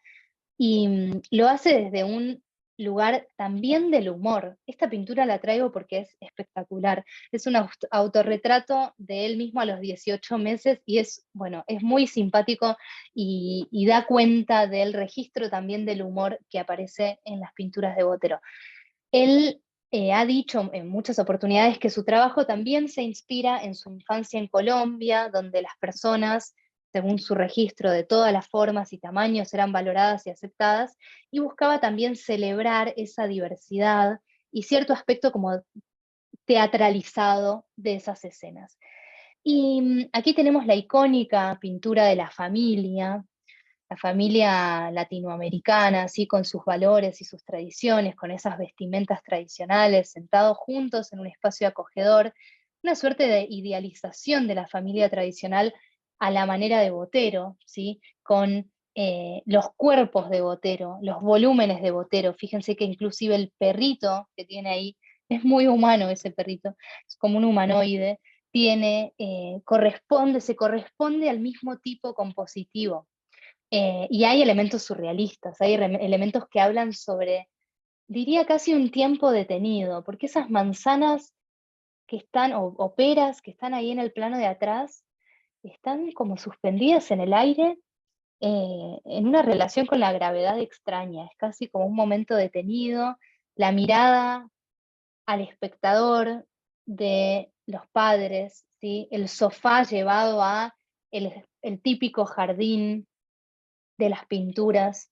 y lo hace desde un lugar también del humor. Esta pintura la traigo porque es espectacular. Es un autorretrato de él mismo a los 18 meses y es, bueno, es muy simpático y da cuenta del registro también del humor que aparece en las pinturas de Botero. Él ha dicho en muchas oportunidades que su trabajo también se inspira en su infancia en Colombia, donde las personas, según su registro de todas las formas y tamaños, eran valoradas y aceptadas, y buscaba también celebrar esa diversidad y cierto aspecto como teatralizado de esas escenas. Y aquí tenemos la icónica pintura de la familia latinoamericana, así con sus valores y sus tradiciones, con esas vestimentas tradicionales, sentados juntos en un espacio acogedor, una suerte de idealización de la familia tradicional a la manera de Botero, ¿sí? Con los cuerpos de Botero, los volúmenes de Botero. Fíjense que inclusive el perrito que tiene ahí, es muy humano ese perrito, es como un humanoide, se corresponde al mismo tipo compositivo. Y hay elementos surrealistas, hay elementos que hablan sobre, diría casi un tiempo detenido, porque esas manzanas que están, o peras que están ahí en el plano de atrás, están como suspendidas en el aire en una relación con la gravedad extraña, es casi como un momento detenido, la mirada al espectador de los padres, ¿sí? El sofá llevado a el típico jardín de las pinturas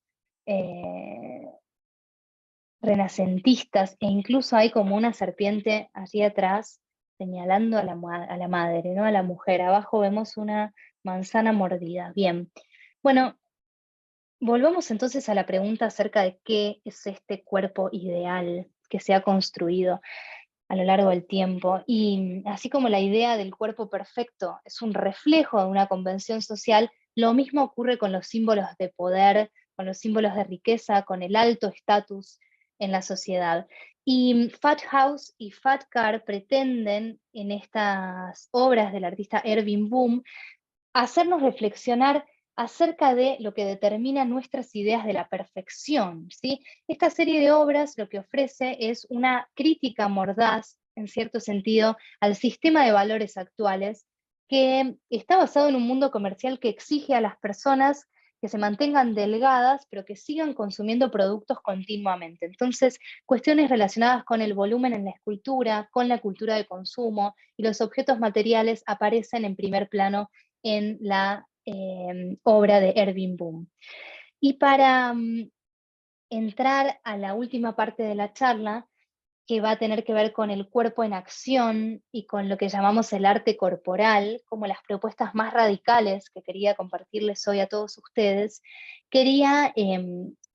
renacentistas, e incluso hay como una serpiente allí atrás señalando a la madre, ¿no? A la mujer. Abajo vemos una manzana mordida. Bien, bueno, volvamos entonces a la pregunta acerca de qué es este cuerpo ideal que se ha construido a lo largo del tiempo. Y así como la idea del cuerpo perfecto es un reflejo de una convención social, lo mismo ocurre con los símbolos de poder, con los símbolos de riqueza, con el alto estatus en la sociedad. Y Fat House y Fat Car pretenden en estas obras del artista Erving Boom hacernos reflexionar acerca de lo que determina nuestras ideas de la perfección, ¿sí? Esta serie de obras lo que ofrece es una crítica mordaz, en cierto sentido, al sistema de valores actuales, que está basado en un mundo comercial que exige a las personas que se mantengan delgadas, pero que sigan consumiendo productos continuamente. Entonces, cuestiones relacionadas con el volumen en la escultura, con la cultura de consumo y los objetos materiales aparecen en primer plano en la obra de Erving Boom. Y para entrar a la última parte de la charla, que va a tener que ver con el cuerpo en acción y con lo que llamamos el arte corporal, como las propuestas más radicales que quería compartirles hoy a todos ustedes, quería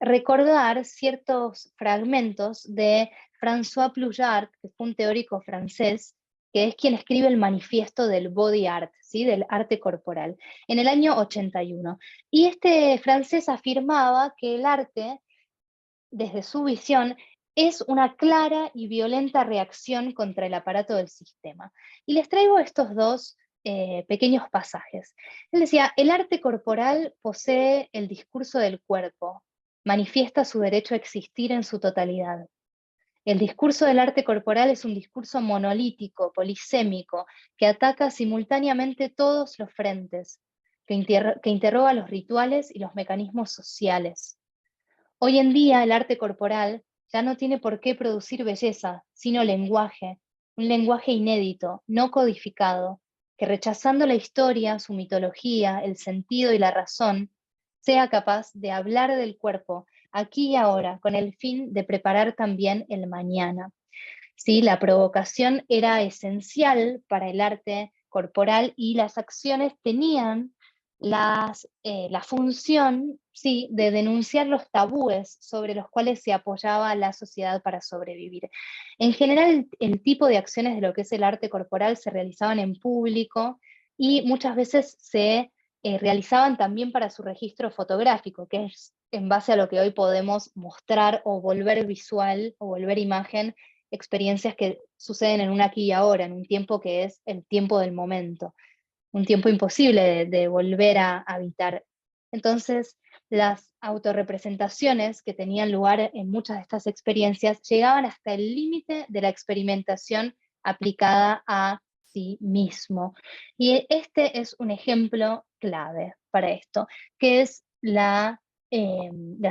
recordar ciertos fragmentos de François Ploujard, que fue un teórico francés, que es quien escribe el manifiesto del body art, ¿sí? Del arte corporal, en el año 81. Y este francés afirmaba que el arte, desde su visión, es una clara y violenta reacción contra el aparato del sistema. Y les traigo estos dos pequeños pasajes. Él decía, el arte corporal posee el discurso del cuerpo, manifiesta su derecho a existir en su totalidad. El discurso del arte corporal es un discurso monolítico, polisémico, que ataca simultáneamente todos los frentes, que interroga los rituales y los mecanismos sociales. Hoy en día el arte corporal ya no tiene por qué producir belleza, sino lenguaje, un lenguaje inédito, no codificado, que rechazando la historia, su mitología, el sentido y la razón, sea capaz de hablar del cuerpo aquí y ahora, con el fin de preparar también el mañana. ¿Sí? La provocación era esencial para el arte corporal y las acciones tenían la función, ¿sí?, de denunciar los tabúes sobre los cuales se apoyaba la sociedad para sobrevivir. En general, el tipo de acciones de lo que es el arte corporal se realizaban en público y muchas veces se realizaban también para su registro fotográfico, que es en base a lo que hoy podemos mostrar o volver visual o volver imagen, experiencias que suceden en un aquí y ahora, en un tiempo que es el tiempo del momento, un tiempo imposible de volver a habitar. Entonces, las autorrepresentaciones que tenían lugar en muchas de estas experiencias llegaban hasta el límite de la experimentación aplicada a sí mismo. Y este es un ejemplo clave para esto, que es las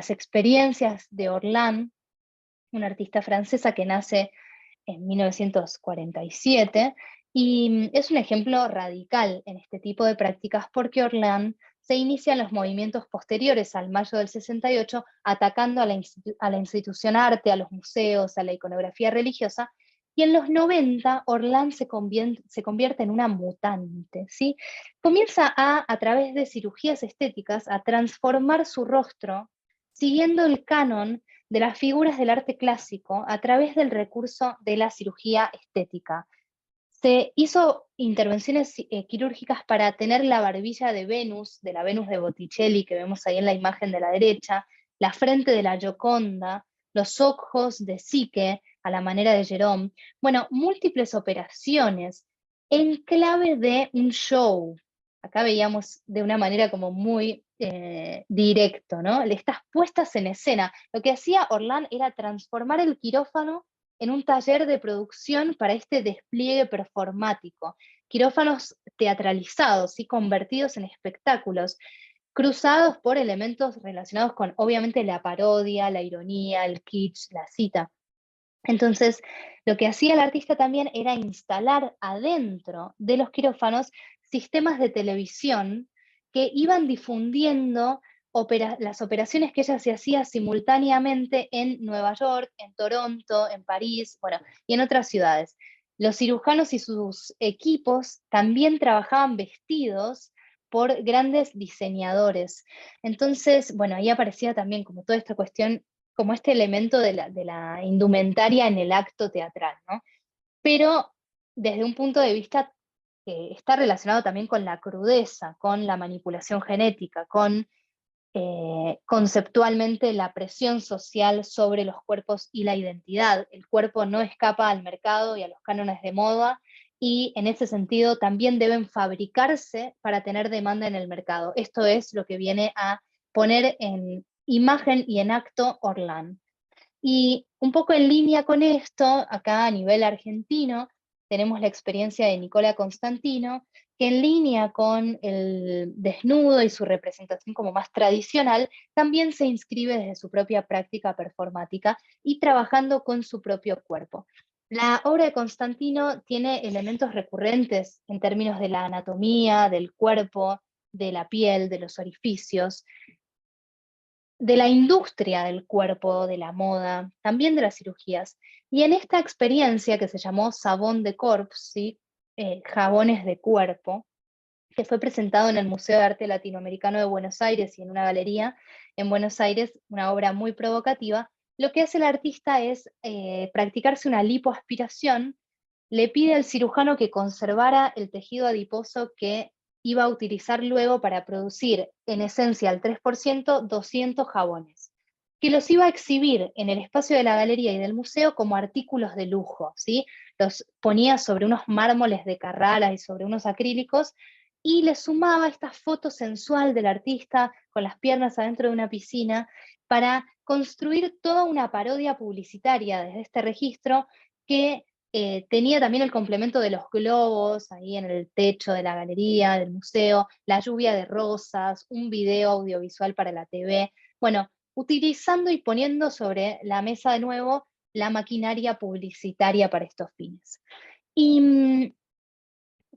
experiencias de Orlan, una artista francesa que nace en 1947, y es un ejemplo radical en este tipo de prácticas porque Orlan se inicia en los movimientos posteriores al mayo del 68, atacando a la institución arte, a los museos, a la iconografía religiosa, y en los 90 Orlan se convierte en una mutante, ¿sí? Comienza a través de cirugías estéticas, a transformar su rostro, siguiendo el canon de las figuras del arte clásico a través del recurso de la cirugía estética. Se hizo intervenciones quirúrgicas para tener la barbilla de Venus, de la Venus de Botticelli, que vemos ahí en la imagen de la derecha, la frente de la Gioconda, los ojos de Psique, a la manera de Jerome. Bueno, múltiples operaciones en clave de un show. Acá veíamos de una manera como muy directo, ¿no? Estas puestas en escena. Lo que hacía Orlan era transformar el quirófano en un taller de producción para este despliegue performático. Quirófanos teatralizados y convertidos en espectáculos. cruzados por elementos relacionados con, obviamente, la parodia, la ironía, el kitsch, la cita. Entonces, lo que hacía el artista también era instalar adentro de los quirófanos sistemas de televisión que iban difundiendo las operaciones que ella se hacía simultáneamente en Nueva York, en Toronto, en París, bueno, y en otras ciudades. Los cirujanos y sus equipos también trabajaban vestidos por grandes diseñadores. Entonces, bueno, ahí aparecía también como toda esta cuestión, como este elemento de la indumentaria en el acto teatral, ¿no? Pero desde un punto de vista que está relacionado también con la crudeza, con la manipulación genética, con conceptualmente la presión social sobre los cuerpos y la identidad. El cuerpo no escapa al mercado y a los cánones de moda, y en ese sentido también deben fabricarse para tener demanda en el mercado. Esto es lo que viene a poner en imagen y en acto Orlan. Y un poco en línea con esto, acá a nivel argentino, tenemos la experiencia de Nicola Constantino, que en línea con el desnudo y su representación como más tradicional, también se inscribe desde su propia práctica performática y trabajando con su propio cuerpo. La obra de Constantino tiene elementos recurrentes en términos de la anatomía, del cuerpo, de la piel, de los orificios, de la industria del cuerpo, de la moda, también de las cirugías. Y en esta experiencia que se llamó Savon de Corps, ¿sí? Jabones de cuerpo, que fue presentado en el Museo de Arte Latinoamericano de Buenos Aires y en una galería en Buenos Aires, una obra muy provocativa, lo que hace el artista es practicarse una lipoaspiración. Le pide al cirujano que conservara el tejido adiposo que iba a utilizar luego para producir, en esencia al 3%, 200 jabones, que los iba a exhibir en el espacio de la galería y del museo como artículos de lujo, ¿sí? Los ponía sobre unos mármoles de Carrara y sobre unos acrílicos, y le sumaba esta foto sensual del artista con las piernas adentro de una piscina para construir toda una parodia publicitaria desde este registro que tenía también el complemento de los globos ahí en el techo de la galería, del museo, la lluvia de rosas, un video audiovisual para la TV. Bueno, utilizando y poniendo sobre la mesa de nuevo la maquinaria publicitaria para estos fines. Y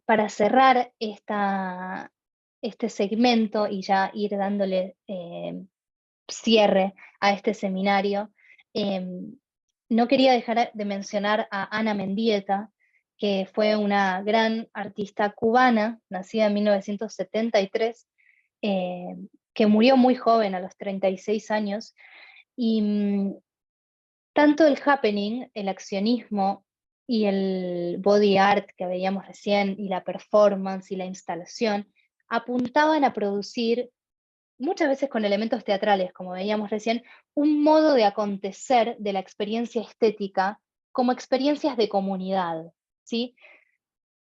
para cerrar este segmento y ya ir dándole cierre a este seminario, no quería dejar de mencionar a Ana Mendieta, que fue una gran artista cubana, nacida en 1973, que murió muy joven, a los 36 años, y tanto el happening, el accionismo y el body art que veíamos recién, y la performance y la instalación, apuntaban a producir, muchas veces con elementos teatrales, como veíamos recién, un modo de acontecer de la experiencia estética como experiencias de comunidad, ¿sí?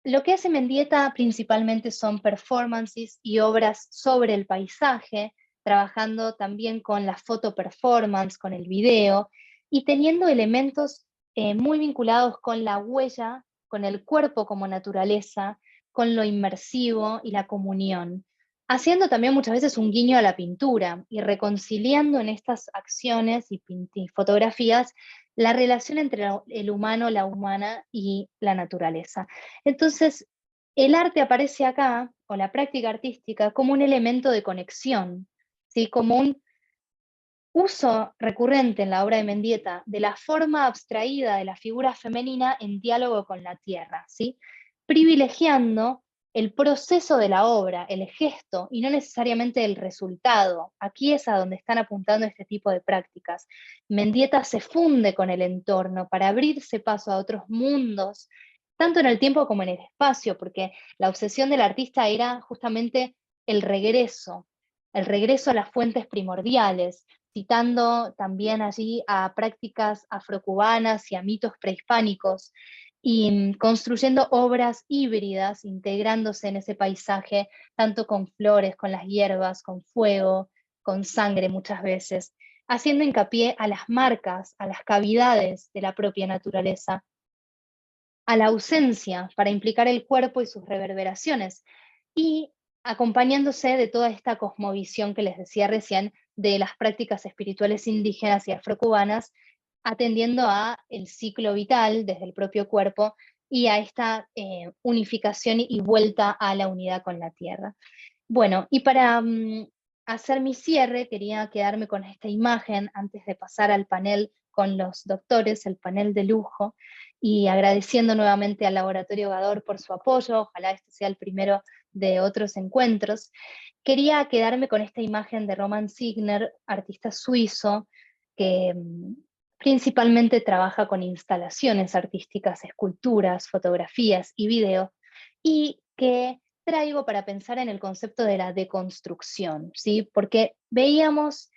Lo que hace Mendieta principalmente son performances y obras sobre el paisaje, trabajando también con la foto performance, con el video, y teniendo elementos muy vinculados con la huella, con el cuerpo como naturaleza, con lo inmersivo y la comunión, haciendo también muchas veces un guiño a la pintura y reconciliando en estas acciones y fotografías la relación entre el humano, la humana y la naturaleza. Entonces, el arte aparece acá, o la práctica artística, como un elemento de conexión, ¿sí? Como un uso recurrente en la obra de Mendieta de la forma abstraída de la figura femenina en diálogo con la tierra, ¿sí? Privilegiando el proceso de la obra, el gesto, y no necesariamente el resultado. Aquí es a donde están apuntando este tipo de prácticas. Mendieta se funde con el entorno para abrirse paso a otros mundos, tanto en el tiempo como en el espacio, porque la obsesión del artista era justamente el regreso a las fuentes primordiales, citando también allí a prácticas afrocubanas y a mitos prehispánicos, y construyendo obras híbridas, integrándose en ese paisaje, tanto con flores, con las hierbas, con fuego, con sangre muchas veces, haciendo hincapié a las marcas, a las cavidades de la propia naturaleza, a la ausencia para implicar el cuerpo y sus reverberaciones, y acompañándose de toda esta cosmovisión que les decía recién, de las prácticas espirituales indígenas y afrocubanas, atendiendo a el ciclo vital desde el propio cuerpo y a esta unificación y vuelta a la unidad con la tierra. Bueno, y para hacer mi cierre, quería quedarme con esta imagen antes de pasar al panel con los doctores, el panel de lujo, y agradeciendo nuevamente al Laboratorio Gador por su apoyo, ojalá este sea el primero de otros encuentros. Quería quedarme con esta imagen de Roman Signer, artista suizo, que principalmente trabaja con instalaciones artísticas, esculturas, fotografías y video, y que traigo para pensar en el concepto de la deconstrucción, ¿sí? Porque veíamos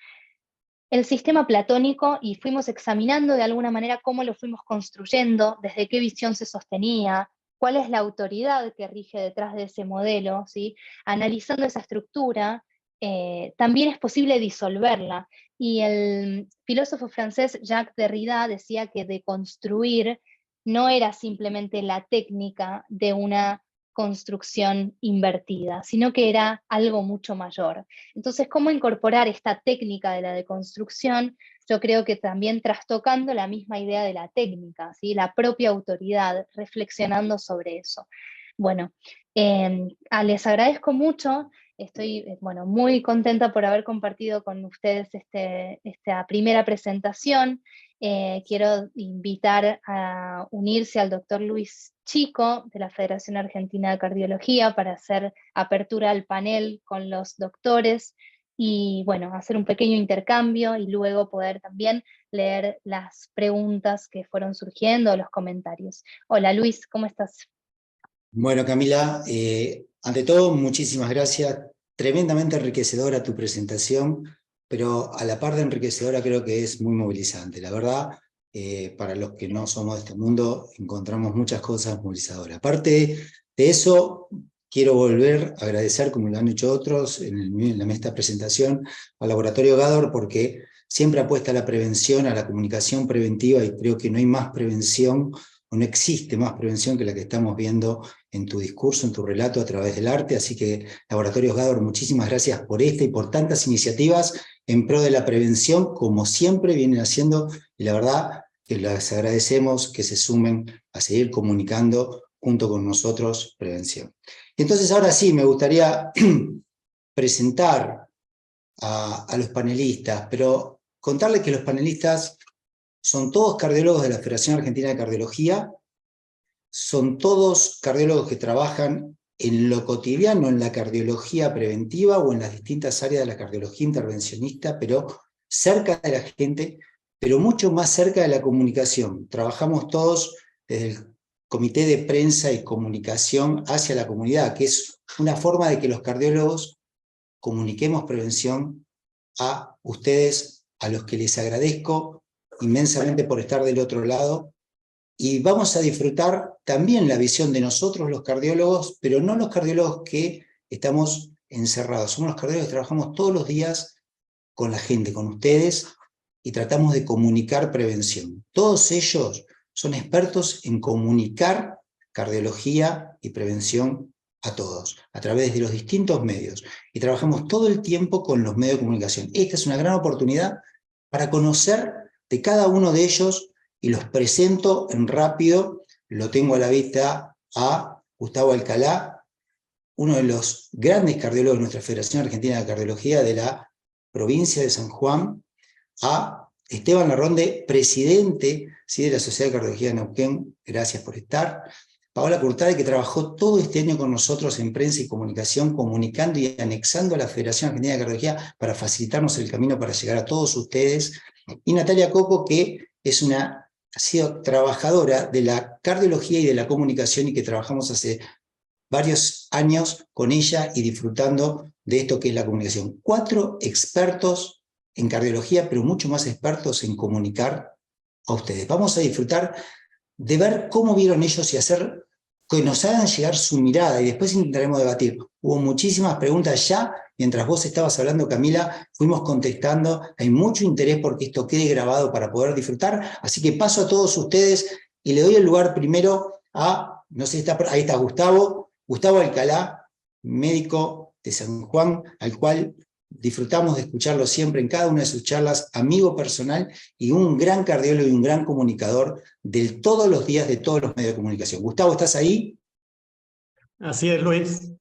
el sistema platónico y fuimos examinando de alguna manera cómo lo fuimos construyendo, desde qué visión se sostenía, cuál es la autoridad que rige detrás de ese modelo, ¿sí? Analizando esa estructura, también es posible disolverla. Y el filósofo francés Jacques Derrida decía que deconstruir no era simplemente la técnica de una construcción invertida, sino que era algo mucho mayor. Entonces, ¿cómo incorporar esta técnica de la deconstrucción? Yo creo que también trastocando la misma idea de la técnica, ¿sí? La propia autoridad, reflexionando sobre eso. Bueno, les agradezco mucho. Estoy muy contenta por haber compartido con ustedes esta primera presentación. Quiero invitar a unirse al doctor Luis Chico de la Federación Argentina de Cardiología para hacer apertura al panel con los doctores y hacer un pequeño intercambio y luego poder también leer las preguntas que fueron surgiendo, los comentarios. Hola Luis, ¿cómo estás? Bueno, Camila, ante todo, muchísimas gracias. Tremendamente enriquecedora tu presentación, pero a la par de enriquecedora creo que es muy movilizante. La verdad, para los que no somos de este mundo, encontramos muchas cosas movilizadoras. Aparte de eso, quiero volver a agradecer, como lo han hecho otros en esta presentación, al Laboratorio Gador, porque siempre apuesta a la prevención, a la comunicación preventiva, y creo que no hay más prevención, o no existe más prevención que la que estamos viendo en tu discurso, en tu relato a través del arte. Así que, Laboratorios Gador, muchísimas gracias por esta y por tantas iniciativas en pro de la prevención, como siempre vienen haciendo, y la verdad que les agradecemos que se sumen a seguir comunicando junto con nosotros prevención. Entonces, ahora sí, me gustaría presentar a los panelistas, pero contarles que los panelistas son todos cardiólogos de la Federación Argentina de Cardiología, son todos cardiólogos que trabajan en lo cotidiano, en la cardiología preventiva o en las distintas áreas de la cardiología intervencionista, pero cerca de la gente, pero mucho más cerca de la comunicación. Trabajamos todos desde el Comité de Prensa y Comunicación hacia la comunidad, que es una forma de que los cardiólogos comuniquemos prevención a ustedes, a los que les agradezco inmensamente por estar del otro lado, y vamos a disfrutar también la visión de nosotros los cardiólogos, pero no los cardiólogos que estamos encerrados, somos los cardiólogos que trabajamos todos los días con la gente, con ustedes, y tratamos de comunicar prevención. Todos ellos son expertos en comunicar cardiología y prevención a todos, a través de los distintos medios, y trabajamos todo el tiempo con los medios de comunicación. Esta es una gran oportunidad para conocer de cada uno de ellos, y los presento en rápido. Lo tengo a la vista a Gustavo Alcalá, uno de los grandes cardiólogos de nuestra Federación Argentina de Cardiología de la provincia de San Juan, a Esteban Larronde, presidente, ¿sí?, de la Sociedad de Cardiología de Neuquén, gracias por estar. Paola Curtade, que trabajó todo este año con nosotros en prensa y comunicación, comunicando y anexando a la Federación Argentina de Cardiología para facilitarnos el camino para llegar a todos ustedes. Y Natalia Coco, que ha sido trabajadora de la cardiología y de la comunicación, y que trabajamos hace varios años con ella y disfrutando de esto que es la comunicación. 4 expertos en cardiología, pero mucho más expertos en comunicar a ustedes. Vamos a disfrutar de ver cómo vieron ellos y hacer que nos hagan llegar su mirada, y después intentaremos debatir. Hubo muchísimas preguntas ya, mientras vos estabas hablando, Camila, fuimos contestando. Hay mucho interés porque esto quede grabado para poder disfrutar, así que paso a todos ustedes y le doy el lugar primero a, no sé, ahí está Gustavo Alcalá, médico de San Juan, al cual disfrutamos de escucharlo siempre en cada una de sus charlas, amigo personal y un gran cardiólogo y un gran comunicador de todos los días de todos los medios de comunicación. Gustavo, ¿estás ahí? Así es, Luis.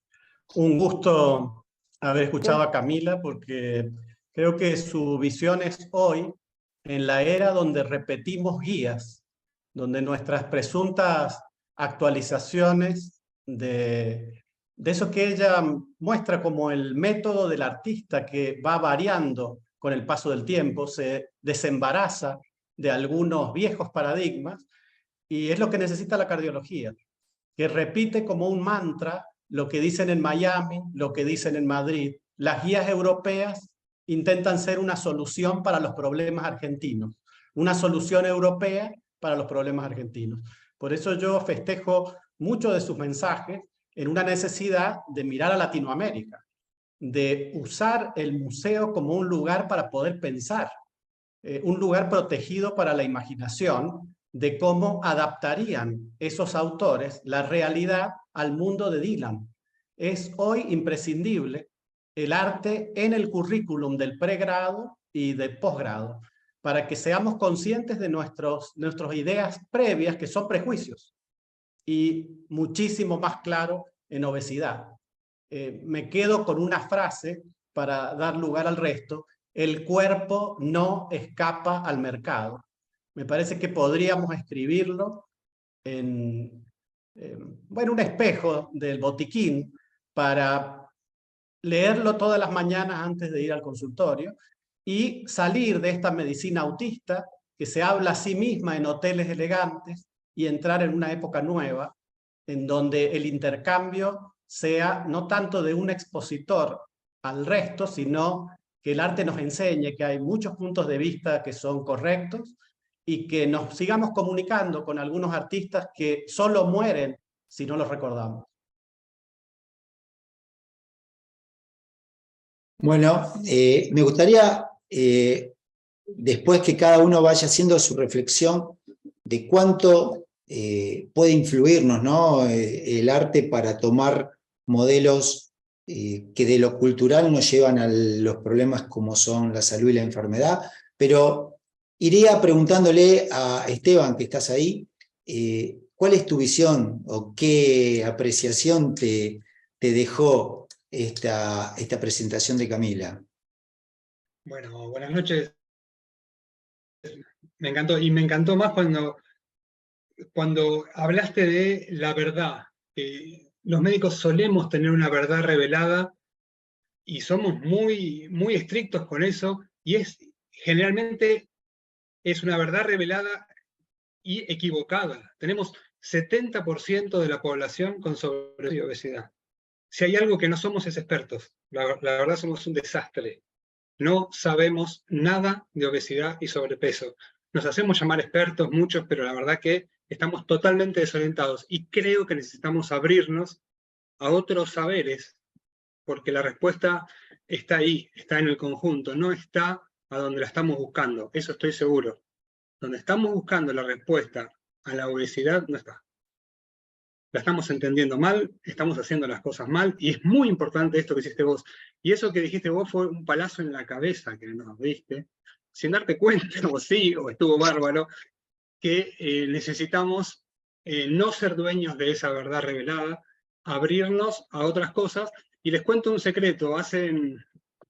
Un gusto haber escuchado a Camila, porque creo que su visión es hoy, en la era donde repetimos guías, donde nuestras presuntas actualizaciones de eso que ella muestra como el método del artista que va variando con el paso del tiempo, se desembaraza de algunos viejos paradigmas, y es lo que necesita la cardiología, que repite como un mantra lo que dicen en Miami, lo que dicen en Madrid. Las guías europeas intentan ser una solución para los problemas argentinos, una solución europea para los problemas argentinos. Por eso yo festejo mucho de sus mensajes en una necesidad de mirar a Latinoamérica, de usar el museo como un lugar para poder pensar, un lugar protegido para la imaginación, de cómo adaptarían esos autores la realidad al mundo de Dylan. Es hoy imprescindible el arte en el currículum del pregrado y del posgrado, para que seamos conscientes de nuestras ideas previas, que son prejuicios, y muchísimo más claro en obesidad. Me quedo con una frase para dar lugar al resto: el cuerpo no escapa al mercado. Me parece que podríamos escribirlo en un espejo del botiquín para leerlo todas las mañanas antes de ir al consultorio y salir de esta medicina autista que se habla a sí misma en hoteles elegantes y entrar en una época nueva en donde el intercambio sea no tanto de un expositor al resto, sino que el arte nos enseñe que hay muchos puntos de vista que son correctos y que nos sigamos comunicando con algunos artistas que solo mueren si no los recordamos. Bueno, me gustaría, después que cada uno vaya haciendo su reflexión de cuánto puede influirnos, ¿no? El arte para tomar modelos que de lo cultural nos llevan a los problemas como son la salud y la enfermedad, pero iría preguntándole a Esteban, que estás ahí, ¿cuál es tu visión o qué apreciación te dejó esta presentación de Camila? Bueno, buenas noches. Me encantó, y me encantó más cuando hablaste de la verdad. Los médicos solemos tener una verdad revelada y somos muy, muy estrictos con eso, y generalmente es una verdad revelada y equivocada. Tenemos 70% de la población con sobrepeso y obesidad. Si hay algo que no somos es expertos. La verdad somos un desastre. No sabemos nada de obesidad y sobrepeso. Nos hacemos llamar expertos muchos, pero la verdad que estamos totalmente desorientados, y creo que necesitamos abrirnos a otros saberes, porque la respuesta está ahí, está en el conjunto, no está a donde la estamos buscando, eso estoy seguro. Donde estamos buscando la respuesta a la obesidad no está. La estamos entendiendo mal, estamos haciendo las cosas mal, y es muy importante esto que hiciste vos. Y eso que dijiste vos fue un palazo en la cabeza que nos diste, sin darte cuenta, o sí, o estuvo bárbaro, que necesitamos no ser dueños de esa verdad revelada, abrirnos a otras cosas. Y les cuento un secreto: hace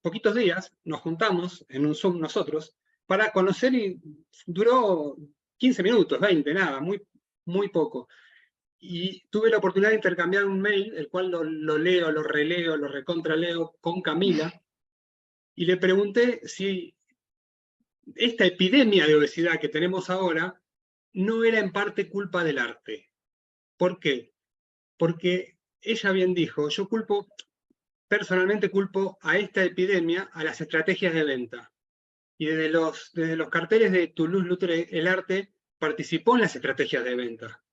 poquitos días nos juntamos en un Zoom nosotros para conocer, y duró 15 minutos, 20, nada, muy, muy poco. Y tuve la oportunidad de intercambiar un mail, el cual lo leo, lo releo, lo recontraleo con Camila, y le pregunté si esta epidemia de obesidad que tenemos ahora no era en parte culpa del arte. ¿Por qué? Porque ella bien dijo, yo personalmente culpo a esta epidemia a las estrategias de venta. Y desde los carteles de Toulouse-Lautrec, el arte participó en las estrategias de venta.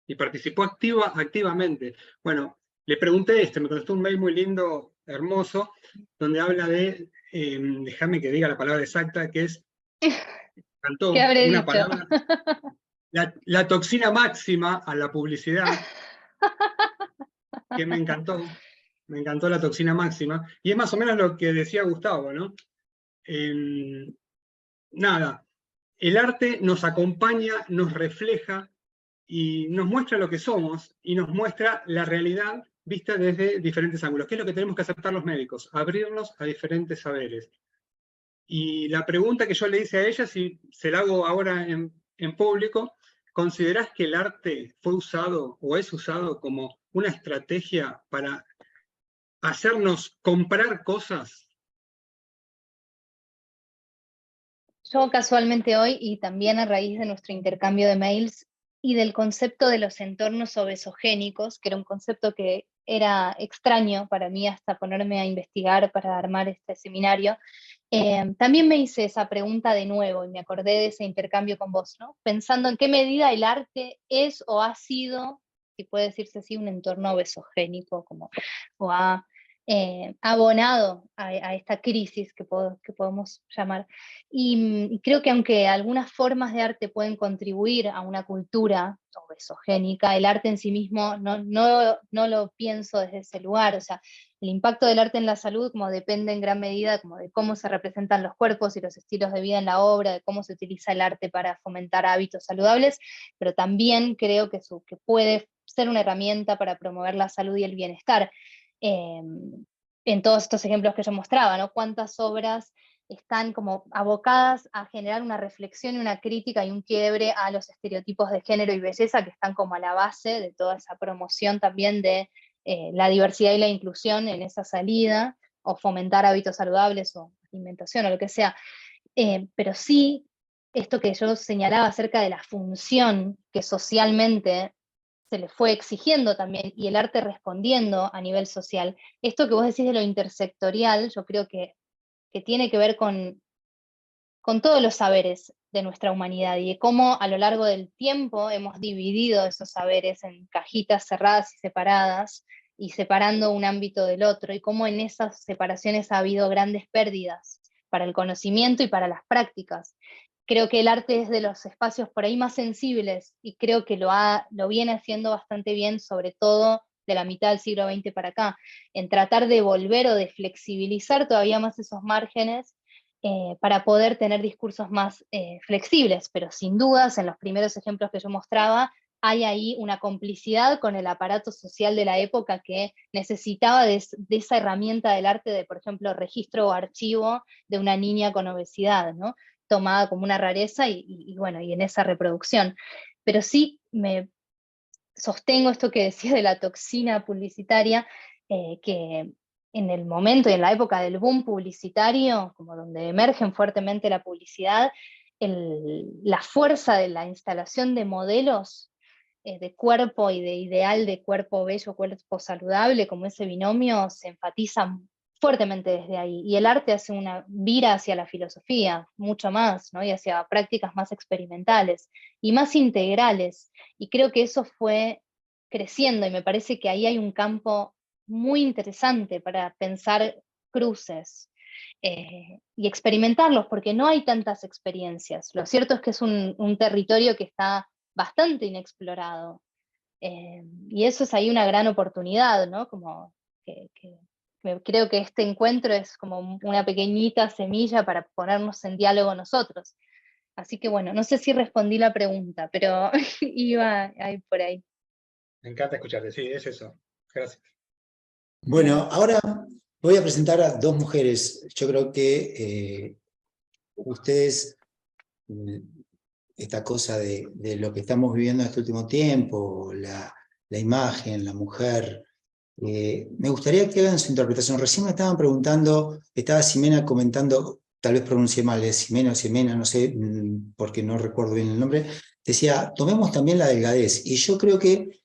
Y participó activamente. Bueno, le pregunté me contestó un mail muy lindo, hermoso, donde habla de, déjame que diga la palabra exacta, que es, cantó una palabra, la toxina máxima a la publicidad, que me encantó. me encantó la toxina máxima, y es más o menos lo que decía Gustavo, ¿no? Nada, el arte nos acompaña, nos refleja y nos muestra lo que somos y nos muestra la realidad vista desde diferentes ángulos. ¿Qué es lo que tenemos que aceptar los médicos? Abrirnos a diferentes saberes. Y la pregunta que yo le hice a ella, si se la hago ahora en público, ¿considerás que el arte fue usado o es usado como una estrategia para hacernos comprar cosas? Yo casualmente hoy, y también a raíz de nuestro intercambio de mails y del concepto de los entornos obesogénicos, que era un concepto que era extraño para mí hasta ponerme a investigar para armar este seminario, también me hice esa pregunta de nuevo y me acordé de ese intercambio con vos, ¿no? Pensando en qué medida el arte es o ha sido, si puede decirse así, un entorno obesogénico, como, o ha abonado a esta crisis que podemos llamar. Y creo que aunque algunas formas de arte pueden contribuir a una cultura obesogénica, el arte en sí mismo no lo pienso desde ese lugar. O sea, el impacto del arte en la salud como depende en gran medida como de cómo se representan los cuerpos y los estilos de vida en la obra, de cómo se utiliza el arte para fomentar hábitos saludables, pero también creo que puede ser una herramienta para promover la salud y el bienestar. En todos estos ejemplos que yo mostraba, ¿no? Cuántas obras están como abocadas a generar una reflexión y una crítica y un quiebre a los estereotipos de género y belleza que están como a la base de toda esa promoción también de la diversidad y la inclusión en esa salida, o fomentar hábitos saludables o alimentación o lo que sea. Pero sí, esto que yo señalaba acerca de la función que socialmente se le fue exigiendo también, y el arte respondiendo a nivel social. Esto que vos decís de lo intersectorial, yo creo que tiene que ver con todos los saberes de nuestra humanidad y de cómo a lo largo del tiempo hemos dividido esos saberes en cajitas cerradas y separadas, y separando un ámbito del otro, y cómo en esas separaciones ha habido grandes pérdidas para el conocimiento y para las prácticas. Creo que el arte es de los espacios por ahí más sensibles, y creo que lo viene haciendo bastante bien, sobre todo de la mitad del siglo XX para acá, en tratar de volver o de flexibilizar todavía más esos márgenes para poder tener discursos más flexibles, pero sin dudas, en los primeros ejemplos que yo mostraba, hay ahí una complicidad con el aparato social de la época que necesitaba de esa herramienta del arte de, por ejemplo, registro o archivo de una niña con obesidad, ¿no? Tomada como una rareza y bueno, y en esa reproducción. Pero sí me sostengo esto que decía de la toxina publicitaria, que en el momento y en la época del boom publicitario, como donde emergen fuertemente la publicidad, la fuerza de la instalación de modelos de cuerpo y de ideal de cuerpo bello, cuerpo saludable, como ese binomio, se enfatiza fuertemente desde ahí. Y el arte hace una vira hacia la filosofía, mucho más, ¿no? Y hacia prácticas más experimentales y más integrales. Y creo que eso fue creciendo, y me parece que ahí hay un campo muy interesante para pensar cruces y experimentarlos, porque no hay tantas experiencias. Lo cierto es que es un territorio que está bastante inexplorado. Y eso es ahí una gran oportunidad, ¿no? Como creo que este encuentro es como una pequeñita semilla para ponernos en diálogo nosotros. Así que bueno, no sé si respondí la pregunta, pero iba ahí por ahí. Me encanta escucharte, sí, es eso. Gracias. Bueno, ahora voy a presentar a dos mujeres. Yo creo que ustedes, esta cosa de lo que estamos viviendo en este último tiempo, la imagen, la mujer, me gustaría que hagan su interpretación. Recién me estaban preguntando, estaba Ximena comentando, tal vez pronuncié mal, Ximena o Ximena, no sé, porque no recuerdo bien el nombre, decía, tomemos también la delgadez. Y yo creo que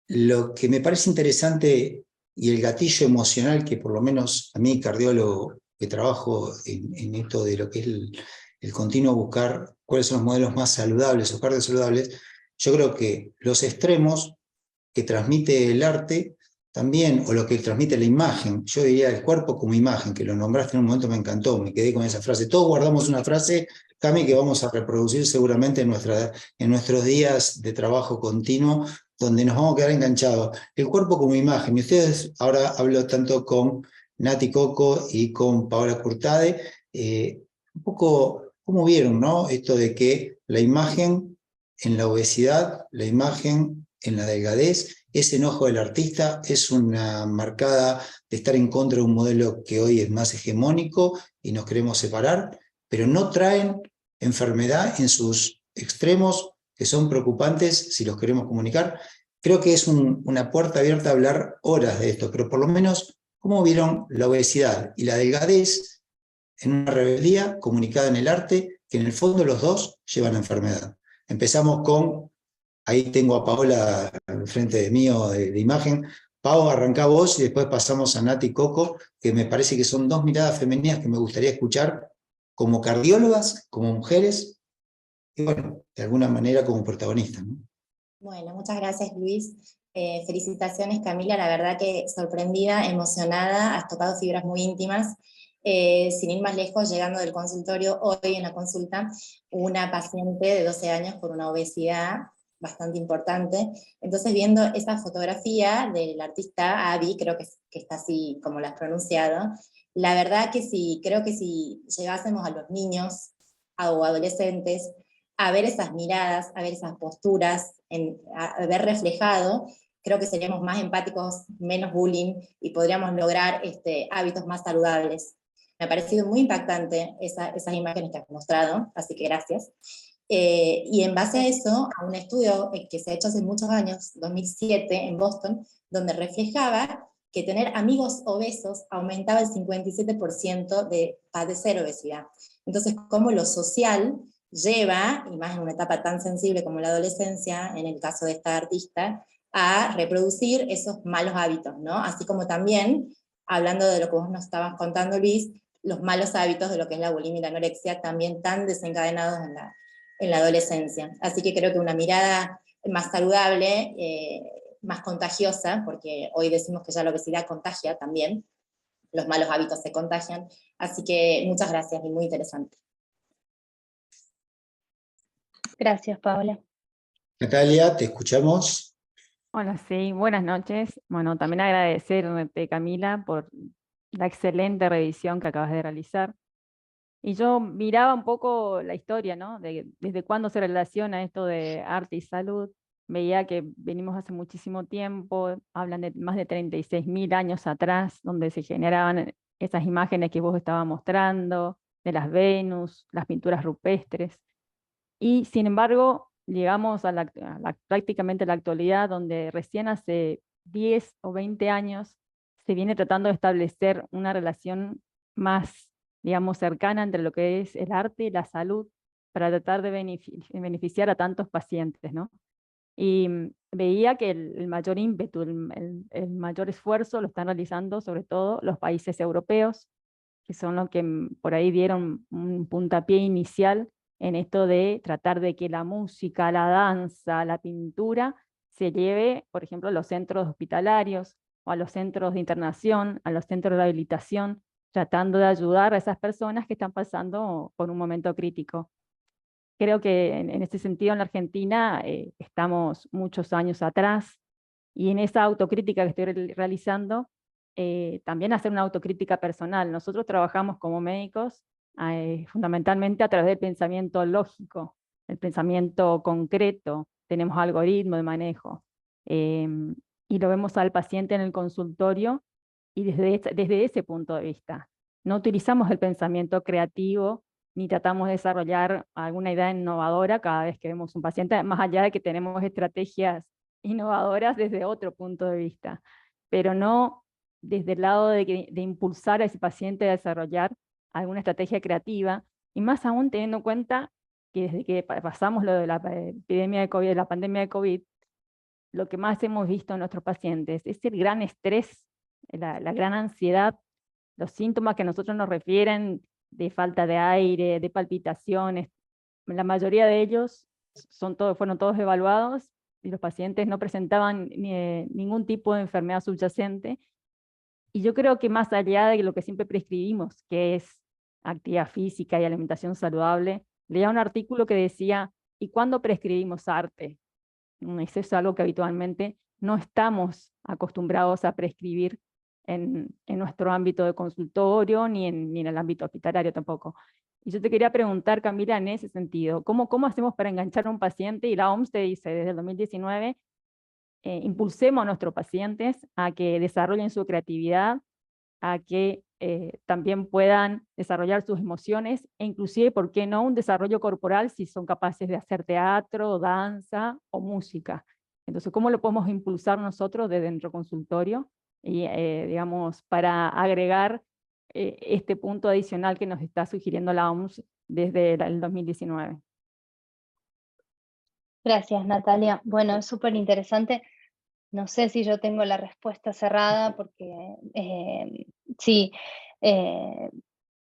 lo que me parece interesante y el gatillo emocional que por lo menos a mí, cardiólogo, que trabajo en esto de lo que es el continuo buscar cuáles son los modelos más saludables o cardiosaludables, yo creo que los extremos que transmite el arte también, o lo que transmite la imagen, yo diría el cuerpo como imagen, que lo nombraste en un momento, me encantó, me quedé con esa frase. Todos guardamos una frase, Cami, que vamos a reproducir seguramente en nuestros días de trabajo continuo, donde nos vamos a quedar enganchados. El cuerpo como imagen. Y ustedes, ahora hablo tanto con Nati Coco y con Paola Curtade, un poco, ¿cómo vieron, no? Esto de que la imagen en la obesidad, la imagen en la delgadez, ese enojo del artista es una marcada de estar en contra de un modelo que hoy es más hegemónico y nos queremos separar, pero no traen enfermedad en sus extremos que son preocupantes si los queremos comunicar. Creo que es una puerta abierta a hablar horas de esto, pero por lo menos, ¿cómo vieron la obesidad y la delgadez en una rebeldía comunicada en el arte, que en el fondo los dos llevan a enfermedad? Empezamos con, ahí tengo a Paola al frente mío de imagen. Pau, arrancá vos y después pasamos a Nati y Coco, que me parece que son dos miradas femeninas que me gustaría escuchar como cardiólogas, como mujeres, y bueno, de alguna manera como protagonistas, ¿no? Bueno, muchas gracias, Luis. Felicitaciones, Camila, la verdad que sorprendida, emocionada, has tocado fibras muy íntimas. Sin ir más lejos, llegando del consultorio, hoy en la consulta, una paciente de 12 años con una obesidad bastante importante. Entonces, viendo esa fotografía del artista Abby, creo que está así como la has pronunciado, la verdad que sí, creo que si llegásemos a los niños o adolescentes a ver esas miradas, a ver esas posturas, a ver reflejado, creo que seríamos más empáticos, menos bullying, y podríamos lograr hábitos más saludables. Me ha parecido muy impactante esas imágenes que has mostrado, así que gracias. Y en base a eso, a un estudio que se ha hecho hace muchos años, 2007, en Boston, donde reflejaba que tener amigos obesos aumentaba el 57% de padecer obesidad. Entonces, cómo lo social lleva, y más en una etapa tan sensible como la adolescencia, en el caso de esta artista, a reproducir esos malos hábitos, ¿no? Así como también, hablando de lo que vos nos estabas contando, Luis, los malos hábitos de lo que es la bulimia y la anorexia, también tan desencadenados en la adolescencia. Así que creo que una mirada más saludable, más contagiosa, porque hoy decimos que ya la obesidad contagia también, los malos hábitos se contagian, así que muchas gracias y muy interesante. Gracias, Paola. Natalia, te escuchamos. Hola, sí, buenas noches. Bueno, también agradecerte, Camila, por la excelente revisión que acabas de realizar. Y yo miraba un poco la historia, ¿no? Desde cuándo se relaciona esto de arte y salud. Veía que venimos hace muchísimo tiempo, hablan de más de 36.000 años atrás, donde se generaban esas imágenes que vos estabas mostrando, de las Venus, las pinturas rupestres. Y sin embargo, llegamos a prácticamente a la actualidad, donde recién hace 10 o 20 años se viene tratando de establecer una relación más, digamos, cercana entre lo que es el arte y la salud, para tratar de beneficiar a tantos pacientes, ¿no? Y veía que el mayor ímpetu, el mayor esfuerzo lo están realizando sobre todo los países europeos, que son los que por ahí dieron un puntapié inicial en esto de tratar de que la música, la danza, la pintura se lleve, por ejemplo, a los centros hospitalarios o a los centros de internación, a los centros de rehabilitación, tratando de ayudar a esas personas que están pasando por un momento crítico. Creo que en ese sentido en la Argentina estamos muchos años atrás, y en esa autocrítica que estoy realizando, también hacer una autocrítica personal. Nosotros trabajamos como médicos fundamentalmente a través del pensamiento lógico, el pensamiento concreto, tenemos algoritmos de manejo, y lo vemos al paciente en el consultorio, y desde ese punto de vista. No utilizamos el pensamiento creativo, ni tratamos de desarrollar alguna idea innovadora cada vez que vemos un paciente, más allá de que tenemos estrategias innovadoras desde otro punto de vista, pero no desde el lado de impulsar a ese paciente a desarrollar alguna estrategia creativa, y más aún teniendo en cuenta que desde que pasamos lo de la epidemia de COVID, la pandemia de COVID, lo que más hemos visto en nuestros pacientes es el gran estrés, la gran ansiedad, los síntomas que a nosotros nos refieren de falta de aire, de palpitaciones. La mayoría de ellos fueron todos evaluados y los pacientes no presentaban ningún tipo de enfermedad subyacente. Y yo creo que más allá de lo que siempre prescribimos, que es actividad física y alimentación saludable, leía un artículo que decía, ¿y cuándo prescribimos arte? Eso es algo que habitualmente no estamos acostumbrados a prescribir en nuestro ámbito de consultorio, ni en el ámbito hospitalario tampoco. Y yo te quería preguntar, Camila, en ese sentido, ¿cómo hacemos para enganchar a un paciente? Y la OMS te dice, desde el 2019, impulsemos a nuestros pacientes a que desarrollen su creatividad, a que también puedan desarrollar sus emociones, e inclusive, ¿por qué no?, un desarrollo corporal si son capaces de hacer teatro, danza o música. Entonces, ¿cómo lo podemos impulsar nosotros desde nuestro consultorio? Y, digamos, para agregar este punto adicional que nos está sugiriendo la OMS desde el 2019. Gracias, Natalia. Bueno, es súper interesante. No sé si yo tengo la respuesta cerrada, porque sí,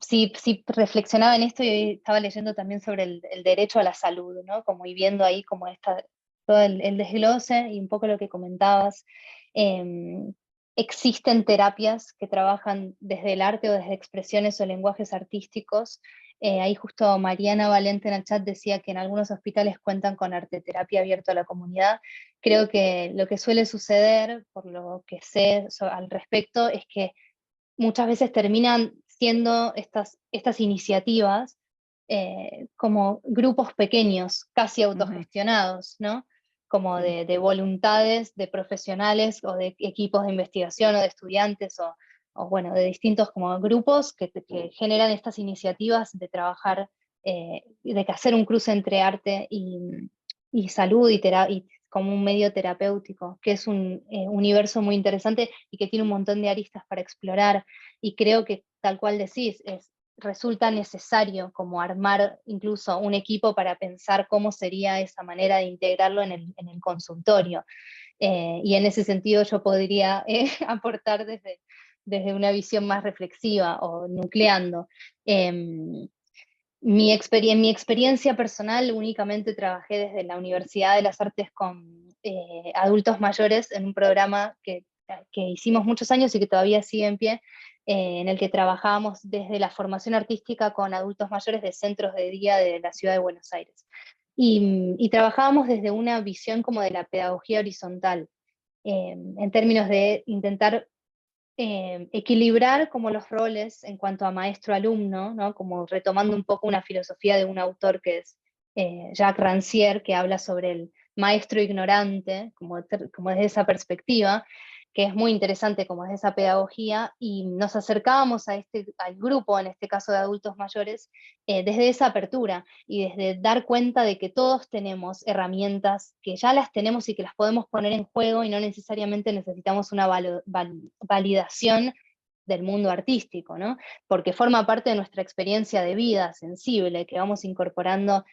sí reflexionaba en esto y estaba leyendo también sobre el derecho a la salud, ¿no? Como y viendo ahí como todo el desglose y un poco lo que comentabas. Existen terapias que trabajan desde el arte o desde expresiones o lenguajes artísticos. Ahí justo Mariana Valente en el chat decía que en algunos hospitales cuentan con arteterapia abierto a la comunidad. Creo que lo que suele suceder, por lo que sé al respecto, es que muchas veces terminan siendo estas iniciativas como grupos pequeños, casi autogestionados, ¿no? Como Sí. de voluntades, de profesionales o de equipos de investigación o de estudiantes o bueno, de distintos como grupos que generan estas iniciativas de trabajar, de que hacer un cruce entre arte y salud y como un medio terapéutico, que es un universo muy interesante y que tiene un montón de aristas para explorar. Y creo que, tal cual decís, resulta necesario como armar incluso un equipo para pensar cómo sería esa manera de integrarlo en el consultorio. Y en ese sentido yo podría aportar desde una visión más reflexiva o nucleando. Mi experiencia personal, únicamente trabajé desde la Universidad de las Artes con adultos mayores en un programa que hicimos muchos años y que todavía sigue en pie, en el que trabajábamos desde la formación artística con adultos mayores de centros de día de la ciudad de Buenos Aires. Y trabajábamos desde una visión como de la pedagogía horizontal, en términos de intentar equilibrar como los roles en cuanto a maestro-alumno, ¿no? Como retomando un poco una filosofía de un autor que es Jacques Rancière, que habla sobre el maestro ignorante, como desde esa perspectiva, que es muy interesante como desde esa pedagogía, y nos acercábamos al grupo, en este caso de adultos mayores, desde esa apertura y desde dar cuenta de que todos tenemos herramientas, que ya las tenemos y que las podemos poner en juego y no necesariamente necesitamos una validación del mundo artístico, ¿no? Porque forma parte de nuestra experiencia de vida sensible, que vamos incorporando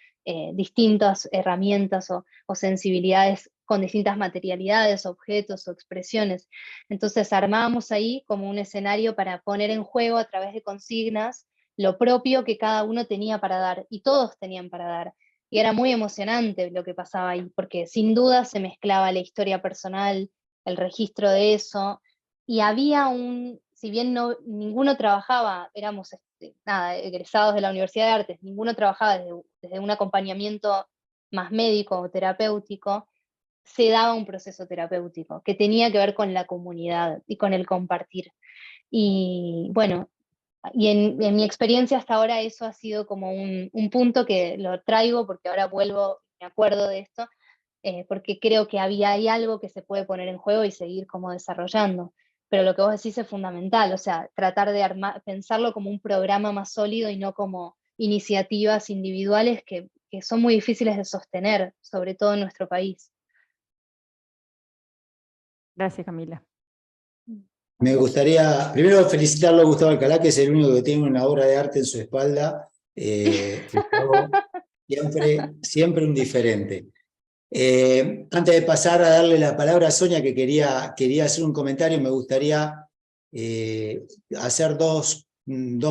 distintas herramientas o sensibilidades con distintas materialidades, objetos o expresiones. Entonces armábamos ahí como un escenario para poner en juego a través de consignas lo propio que cada uno tenía para dar, y todos tenían para dar. Y era muy emocionante lo que pasaba ahí, porque sin duda se mezclaba la historia personal, el registro de eso, y había si bien ninguno trabajaba, éramos egresados de la Universidad de Artes, ninguno trabajaba desde un acompañamiento más médico o terapéutico, se daba un proceso terapéutico que tenía que ver con la comunidad y con el compartir. Y bueno, y en mi experiencia hasta ahora eso ha sido como un punto que lo traigo porque ahora me acuerdo de esto, porque creo que hay algo que se puede poner en juego y seguir como desarrollando. Pero lo que vos decís es fundamental, o sea, tratar de pensarlo como un programa más sólido y no como iniciativas individuales que son muy difíciles de sostener, sobre todo en nuestro país. Gracias, Camila. Me gustaría, primero felicitarlo a Gustavo Alcalá, que es el único que tiene una obra de arte en su espalda. Siempre un diferente. Antes de pasar a darle la palabra a Sonia, que quería hacer un comentario, me gustaría hacer dos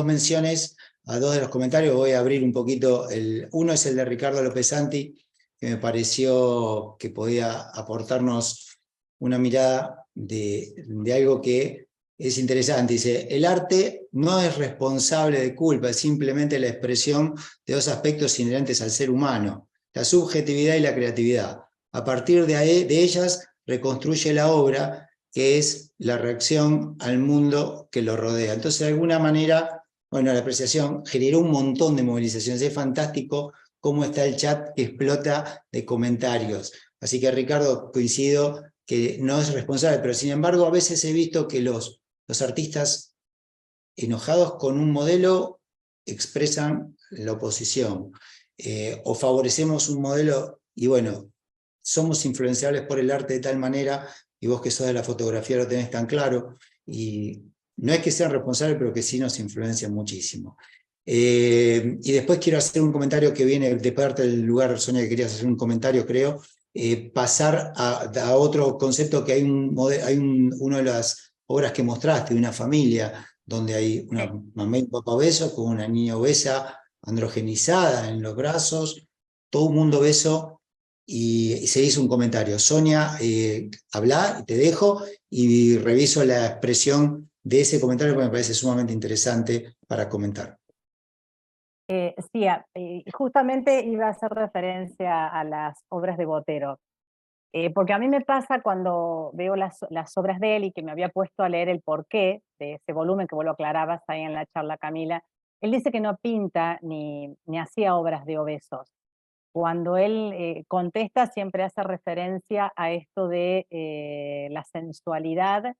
menciones a dos de los comentarios. Voy a abrir un poquito. Uno es el de Ricardo López Santi, que me pareció que podía aportarnos una mirada de algo que es interesante. Dice, el arte no es responsable de culpa, es simplemente la expresión de dos aspectos inherentes al ser humano, la subjetividad y la creatividad. a partir de ellas reconstruye la obra, que es la reacción al mundo que lo rodea. Entonces, de alguna manera, bueno, la apreciación generó un montón de movilizaciones. Es fantástico cómo está el chat que explota de comentarios. Así que, Ricardo, coincido que no es responsable, pero sin embargo a veces he visto que los artistas enojados con un modelo expresan la oposición, o favorecemos un modelo y bueno, somos influenciables por el arte de tal manera, y vos que sos de la fotografía lo tenés tan claro, y no es que sean responsables, pero que sí nos influencian muchísimo. Y después quiero hacer un comentario que viene de parte del lugar, Sonia, que querías hacer un comentario, creo, pasar a otro concepto, que hay una de las obras que mostraste, de una familia, donde hay una mamá y un papá obesos, con una niña obesa, androgenizada en los brazos, todo un mundo obeso, y se hizo un comentario. Sonia, habla, y te dejo, y reviso la expresión de ese comentario, porque me parece sumamente interesante para comentar. Sí, justamente iba a hacer referencia a las obras de Botero, porque a mí me pasa cuando veo las obras de él, y que me había puesto a leer el porqué de ese volumen que vos lo aclarabas ahí en la charla, Camila. Él dice que no pinta ni hacía obras de obesos. Cuando él contesta, siempre hace referencia a esto de la sensualidad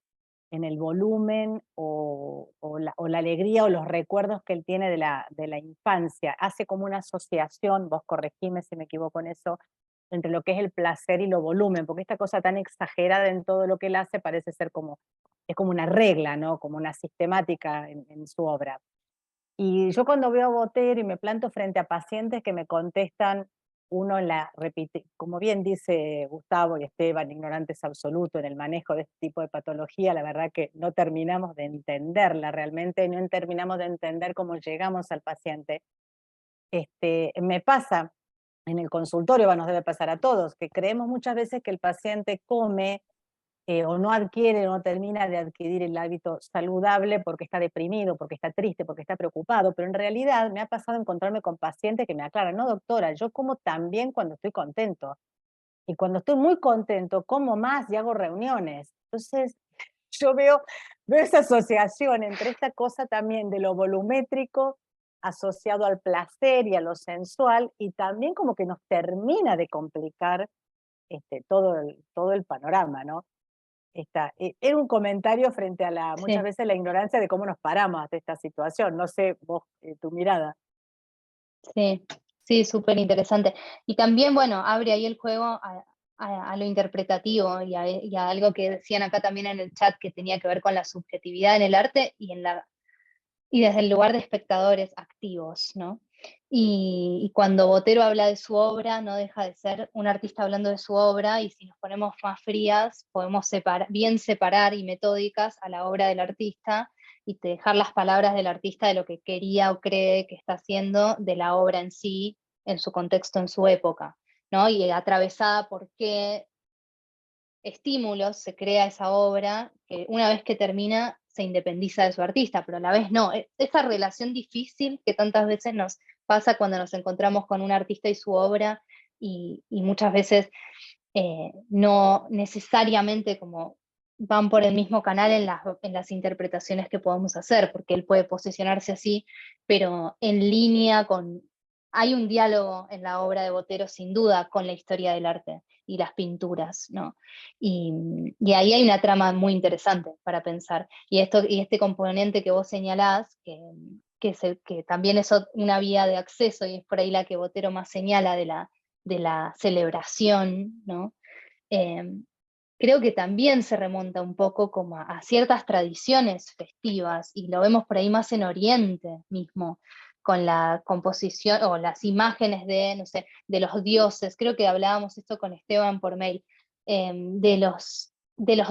en el volumen, o la alegría o los recuerdos que él tiene de la infancia. Hace como una asociación, vos corregime si me equivoco en eso, entre lo que es el placer y lo volumen, porque esta cosa tan exagerada en todo lo que él hace parece ser es como una regla, ¿no? Como una sistemática en su obra. Y yo cuando veo a Botero y me planto frente a pacientes que me contestan, uno repite, como bien dice Gustavo y Esteban, ignorantes absolutos en el manejo de este tipo de patología, la verdad que no terminamos de entenderla realmente, no terminamos de entender cómo llegamos al paciente. Me pasa en el consultorio, nos debe pasar a todos, que creemos muchas veces que el paciente come, o no adquiere o no termina de adquirir el hábito saludable porque está deprimido, porque está triste, porque está preocupado, pero en realidad me ha pasado encontrarme con pacientes que me aclaran, no doctora, yo como también cuando estoy contento, y cuando estoy muy contento como más y hago reuniones. Entonces yo veo esa asociación entre esta cosa también de lo volumétrico asociado al placer y a lo sensual, y también como que nos termina de complicar todo el panorama, ¿no? Era un comentario frente a muchas veces la ignorancia de cómo nos paramos ante esta situación. No sé, vos, tu mirada. Sí, sí, súper interesante. Y también, bueno, abre ahí el juego a lo interpretativo y a algo que decían acá también en el chat, que tenía que ver con la subjetividad en el arte y desde el lugar de espectadores activos, ¿no? Y cuando Botero habla de su obra, no deja de ser un artista hablando de su obra, y si nos ponemos más frías, podemos bien separar y metódicas a la obra del artista, y dejar las palabras del artista de lo que quería o cree que está haciendo de la obra en sí, en su contexto, en su época, ¿no? Y atravesada por qué estímulos se crea esa obra, que una vez que termina se independiza de su artista, pero a la vez no. Esa relación difícil que tantas veces nos pasa cuando nos encontramos con un artista y su obra, y muchas veces no necesariamente como van por el mismo canal en las interpretaciones que podemos hacer, porque él puede posicionarse así, pero en línea con... Hay un diálogo en la obra de Botero, sin duda, con la historia del arte y las pinturas, ¿no? Y ahí hay una trama muy interesante para pensar. Y este componente que vos señalás, que también es una vía de acceso, y es por ahí la que Botero más señala, de la celebración, ¿no? Creo que también se remonta un poco como a ciertas tradiciones festivas, y lo vemos por ahí más en Oriente mismo, con la composición o las imágenes de, no sé, de los dioses. Creo que hablábamos esto con Esteban por mail, de los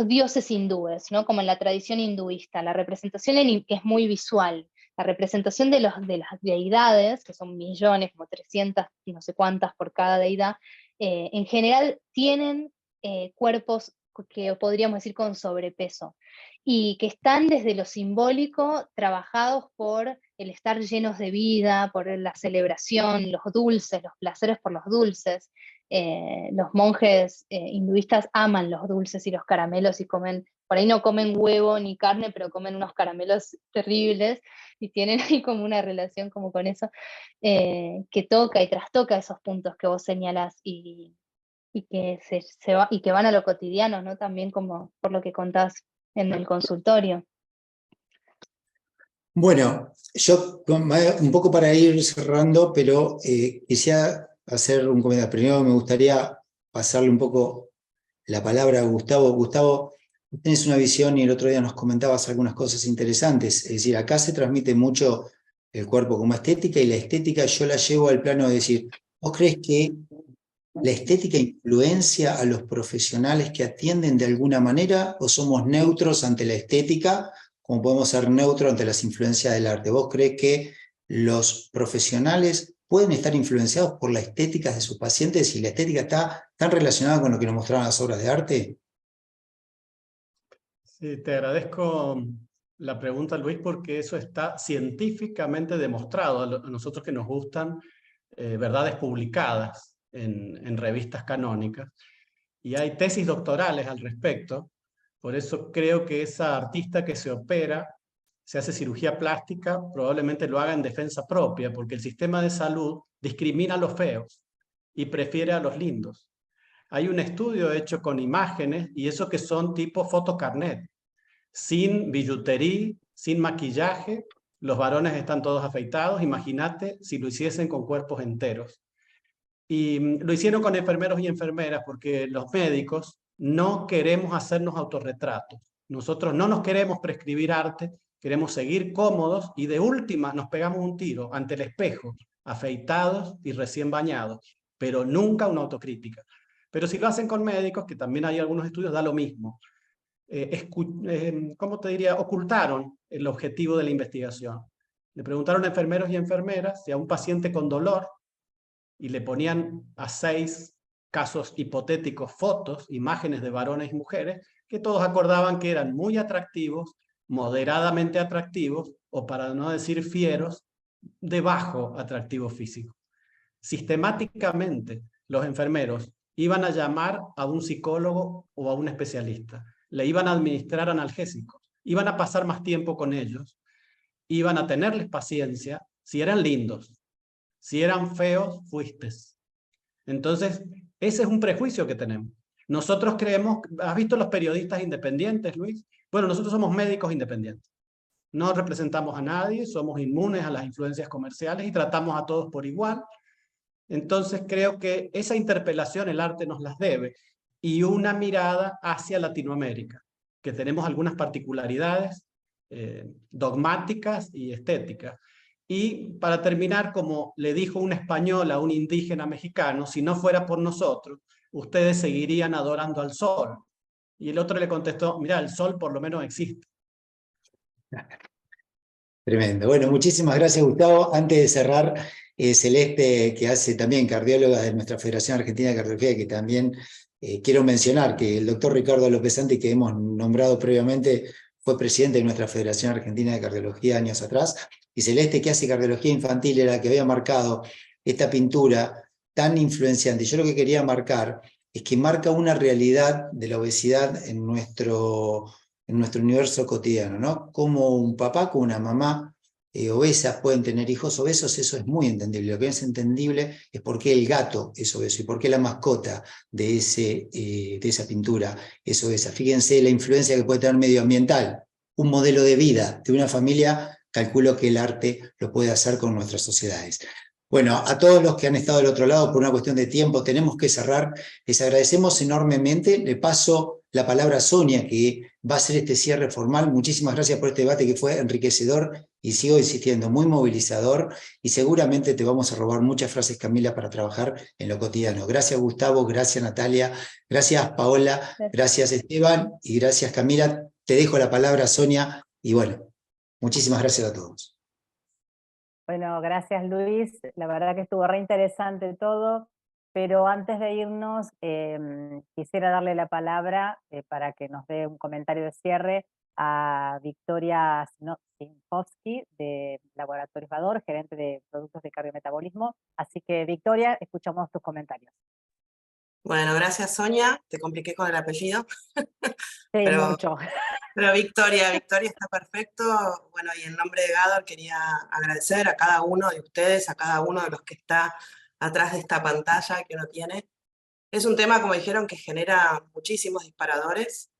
dioses hindúes, ¿no? Como en la tradición hinduista, la representación que es muy visual, la representación de las deidades, que son millones, como 300, no sé cuántas por cada deidad, en general tienen cuerpos que podríamos decir con sobrepeso, y que están desde lo simbólico trabajados por el estar llenos de vida, por la celebración, los dulces, los placeres por los dulces, Los monjes hinduistas aman los dulces y los caramelos y comen, por ahí no comen huevo ni carne, pero comen unos caramelos terribles y tienen ahí como una relación como con eso, que toca y trastoca esos puntos que vos señalás y que, y que van a lo cotidiano, ¿no? También como por lo que contás en el consultorio. Bueno, yo un poco para ir cerrando, pero quisiera hacer un comentario. Primero me gustaría pasarle un poco la palabra a Gustavo. Gustavo, tienes una visión y el otro día nos comentabas algunas cosas interesantes. Es decir, acá se transmite mucho el cuerpo como estética y la estética yo la llevo al plano de decir, ¿vos crees que la estética influencia a los profesionales que atienden de alguna manera o somos neutros ante la estética, como podemos ser neutros ante las influencias del arte? ¿Vos crees que los profesionales pueden estar influenciados por la estética de sus pacientes y la estética está tan relacionada con lo que nos mostraban las obras de arte? Sí, te agradezco la pregunta, Luis, porque eso está científicamente demostrado a nosotros que nos gustan verdades publicadas en revistas canónicas. Y hay tesis doctorales al respecto. Por eso creo que esa artista que se opera, se hace cirugía plástica, probablemente lo haga en defensa propia, porque el sistema de salud discrimina a los feos y prefiere a los lindos. Hay un estudio hecho con imágenes y eso que son tipo fotocarnet, sin billutería, sin maquillaje, los varones están todos afeitados, imagínate si lo hiciesen con cuerpos enteros. Y lo hicieron con enfermeros y enfermeras porque los médicos no queremos hacernos autorretratos. Nosotros no nos queremos prescribir arte, queremos seguir cómodos y de última nos pegamos un tiro ante el espejo, afeitados y recién bañados, pero nunca una autocrítica. Pero si lo hacen con médicos, que también hay algunos estudios, da lo mismo. ¿Cómo te diría? Ocultaron el objetivo de la investigación. Le preguntaron a enfermeros y enfermeras si a un paciente con dolor y le ponían a 6 casos hipotéticos fotos, imágenes de varones y mujeres, que todos acordaban que eran muy atractivos, moderadamente atractivos, o para no decir fieros, de bajo atractivo físico. Sistemáticamente, los enfermeros iban a llamar a un psicólogo o a un especialista, le iban a administrar analgésicos, iban a pasar más tiempo con ellos, iban a tenerles paciencia si eran lindos, si eran feos, fuiste. Entonces, ese es un prejuicio que tenemos. Nosotros creemos, ¿has visto los periodistas independientes, Luis? Bueno, nosotros somos médicos independientes. No representamos a nadie, somos inmunes a las influencias comerciales y tratamos a todos por igual. Entonces, creo que esa interpelación el arte nos las debe y una mirada hacia Latinoamérica, que tenemos algunas particularidades dogmáticas y estéticas. Y para terminar, como le dijo un español a un indígena mexicano, si no fuera por nosotros, ustedes seguirían adorando al sol. Y el otro le contestó, mira, el sol por lo menos existe. Tremendo. Bueno, muchísimas gracias, Gustavo. Antes de cerrar, Celeste, que hace también cardióloga de nuestra Federación Argentina de Cardiología, que también quiero mencionar que el doctor Ricardo López Santi, que hemos nombrado previamente, fue presidente de nuestra Federación Argentina de Cardiología años atrás, y Celeste, que hace cardiología infantil, era la que había marcado esta pintura tan influenciante. Yo lo que quería marcar es que marca una realidad de la obesidad en nuestro universo cotidiano, ¿no? Como un papá con una mamá obesa pueden tener hijos obesos, eso es muy entendible. Lo que no es entendible es por qué el gato es obeso y por qué la mascota de esa pintura es obesa. Fíjense la influencia que puede tener medioambiental. Un modelo de vida de una familia, calculo que el arte lo puede hacer con nuestras sociedades. Bueno, a todos los que han estado del otro lado, por una cuestión de tiempo, tenemos que cerrar. Les agradecemos enormemente. Le paso la palabra a Sonia, que va a hacer este cierre formal. Muchísimas gracias por este debate que fue enriquecedor y sigo insistiendo, muy movilizador, y seguramente te vamos a robar muchas frases, Camila, para trabajar en lo cotidiano. Gracias, Gustavo, gracias, Natalia, gracias, Paola, gracias, Esteban, y gracias, Camila. Te dejo la palabra, Sonia, y bueno, muchísimas gracias a todos. Bueno, gracias Luis, la verdad que estuvo re interesante todo, pero antes de irnos quisiera darle la palabra para que nos dé un comentario de cierre a Victoria Zinkowski de Laboratorios Vador, gerente de productos de cardiometabolismo. Así que Victoria, escuchamos tus comentarios. Bueno, gracias Sonia, te compliqué con el apellido. Sí, pero, mucho. pero Victoria está perfecto. Bueno, y en nombre de Gador quería agradecer a cada uno de ustedes, a cada uno de los que está atrás de esta pantalla que uno tiene. Es un tema, como dijeron, que genera muchísimos disparadores.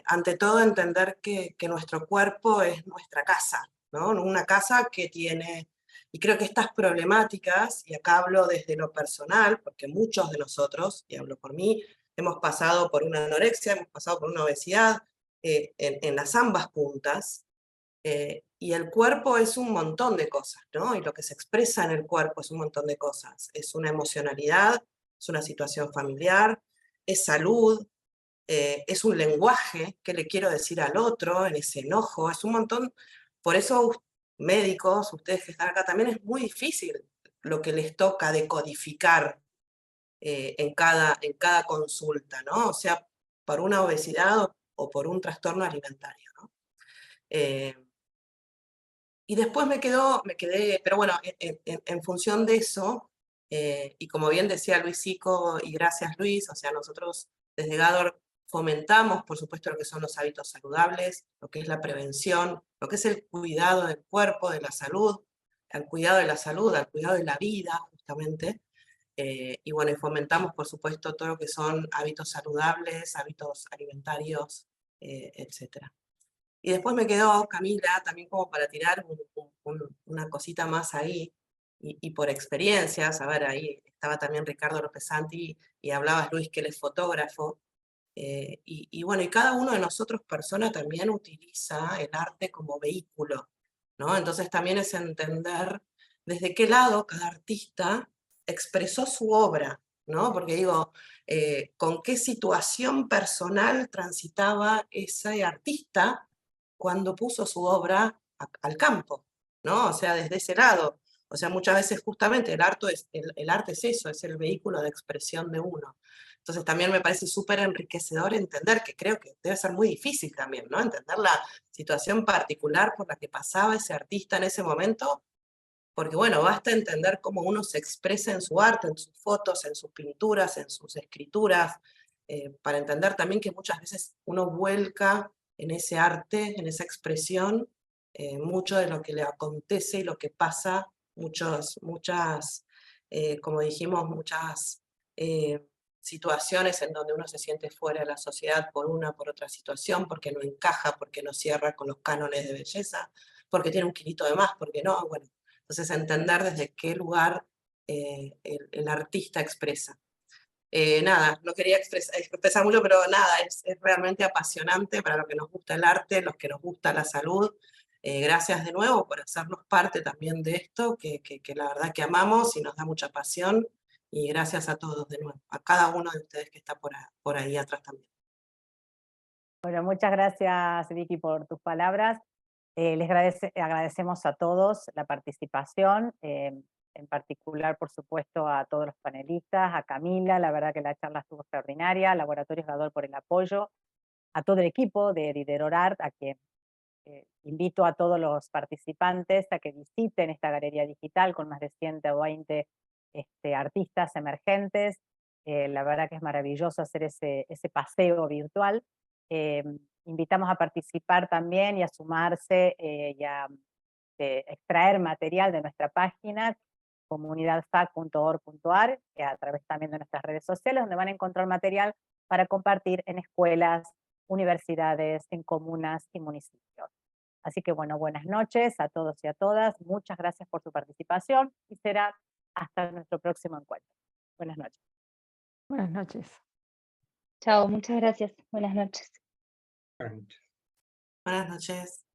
Ante todo, entender que nuestro cuerpo es nuestra casa, ¿no? Una casa que tiene, y creo que estas problemáticas, y acá hablo desde lo personal, porque muchos de nosotros, y hablo por mí, hemos pasado por una anorexia, hemos pasado por una obesidad, en las ambas puntas, y el cuerpo es un montón de cosas, ¿no? Y lo que se expresa en el cuerpo es un montón de cosas. Es una emocionalidad, es una situación familiar, es salud, es un lenguaje que le quiero decir al otro en ese enojo, es un montón. Por eso, médicos, ustedes que están acá, también es muy difícil lo que les toca decodificar en cada consulta, ¿no? O sea, por una obesidad o por un trastorno alimentario, ¿no? Y después me quedé, pero bueno, en función de eso, y como bien decía Luis Sico, y gracias Luis, o sea, nosotros desde Gador fomentamos, por supuesto, lo que son los hábitos saludables, lo que es la prevención, lo que es el cuidado del cuerpo, de la salud, al cuidado de la salud, al cuidado de la vida, justamente. Y bueno, y fomentamos, por supuesto, todo lo que son hábitos saludables, hábitos alimentarios, etcétera. Y después me quedó Camila también como para tirar una cosita más ahí, y por experiencias, a ver, ahí estaba también Ricardo López Santi, y hablabas Luis que él es fotógrafo, y bueno, y cada uno de nosotros, persona, también utiliza el arte como vehículo, ¿no? Entonces también es entender desde qué lado cada artista expresó su obra, ¿no? Porque digo, con qué situación personal transitaba ese artista cuando puso su obra al campo, ¿no? O sea, desde ese lado. O sea, muchas veces justamente el arte es eso, es el vehículo de expresión de uno. Entonces también me parece súper enriquecedor entender, que creo que debe ser muy difícil también, ¿no? Entender la situación particular por la que pasaba ese artista en ese momento, porque bueno, basta entender cómo uno se expresa en su arte, en sus fotos, en sus pinturas, en sus escrituras, para entender también que muchas veces uno vuelca en ese arte, en esa expresión, mucho de lo que le acontece y lo que pasa, como dijimos, muchas situaciones en donde uno se siente fuera de la sociedad por otra situación, porque no encaja, porque no cierra con los cánones de belleza, porque tiene un kilito de más, porque no, bueno. Entonces, entender desde qué lugar el artista expresa. Nada, no quería expresar mucho, pero nada, es realmente apasionante para los que nos gusta el arte, los que nos gusta la salud. Gracias de nuevo por hacernos parte también de esto, que la verdad que amamos y nos da mucha pasión. Y gracias a todos de nuevo, a cada uno de ustedes que está por ahí atrás también. Bueno, muchas gracias Vicky por tus palabras. Les agradecemos a todos la participación, en particular, por supuesto, a todos los panelistas, a Camila, la verdad que la charla estuvo extraordinaria, a Laboratorios Gador por el apoyo, a todo el equipo de Diderorart, a quien invito a todos los participantes a que visiten esta galería digital con más de 120 artistas emergentes. La verdad que es maravilloso hacer ese paseo virtual. Invitamos a participar también y a sumarse y a extraer material de nuestra página comunidadfac.org.ar, a través también de nuestras redes sociales, donde van a encontrar material para compartir en escuelas, universidades, en comunas y municipios. Así que bueno, buenas noches a todos y a todas, muchas gracias por su participación y será hasta nuestro próximo encuentro. Buenas noches. Buenas noches. Chao, muchas gracias. Buenas noches. Buenas noches. Buenas noches.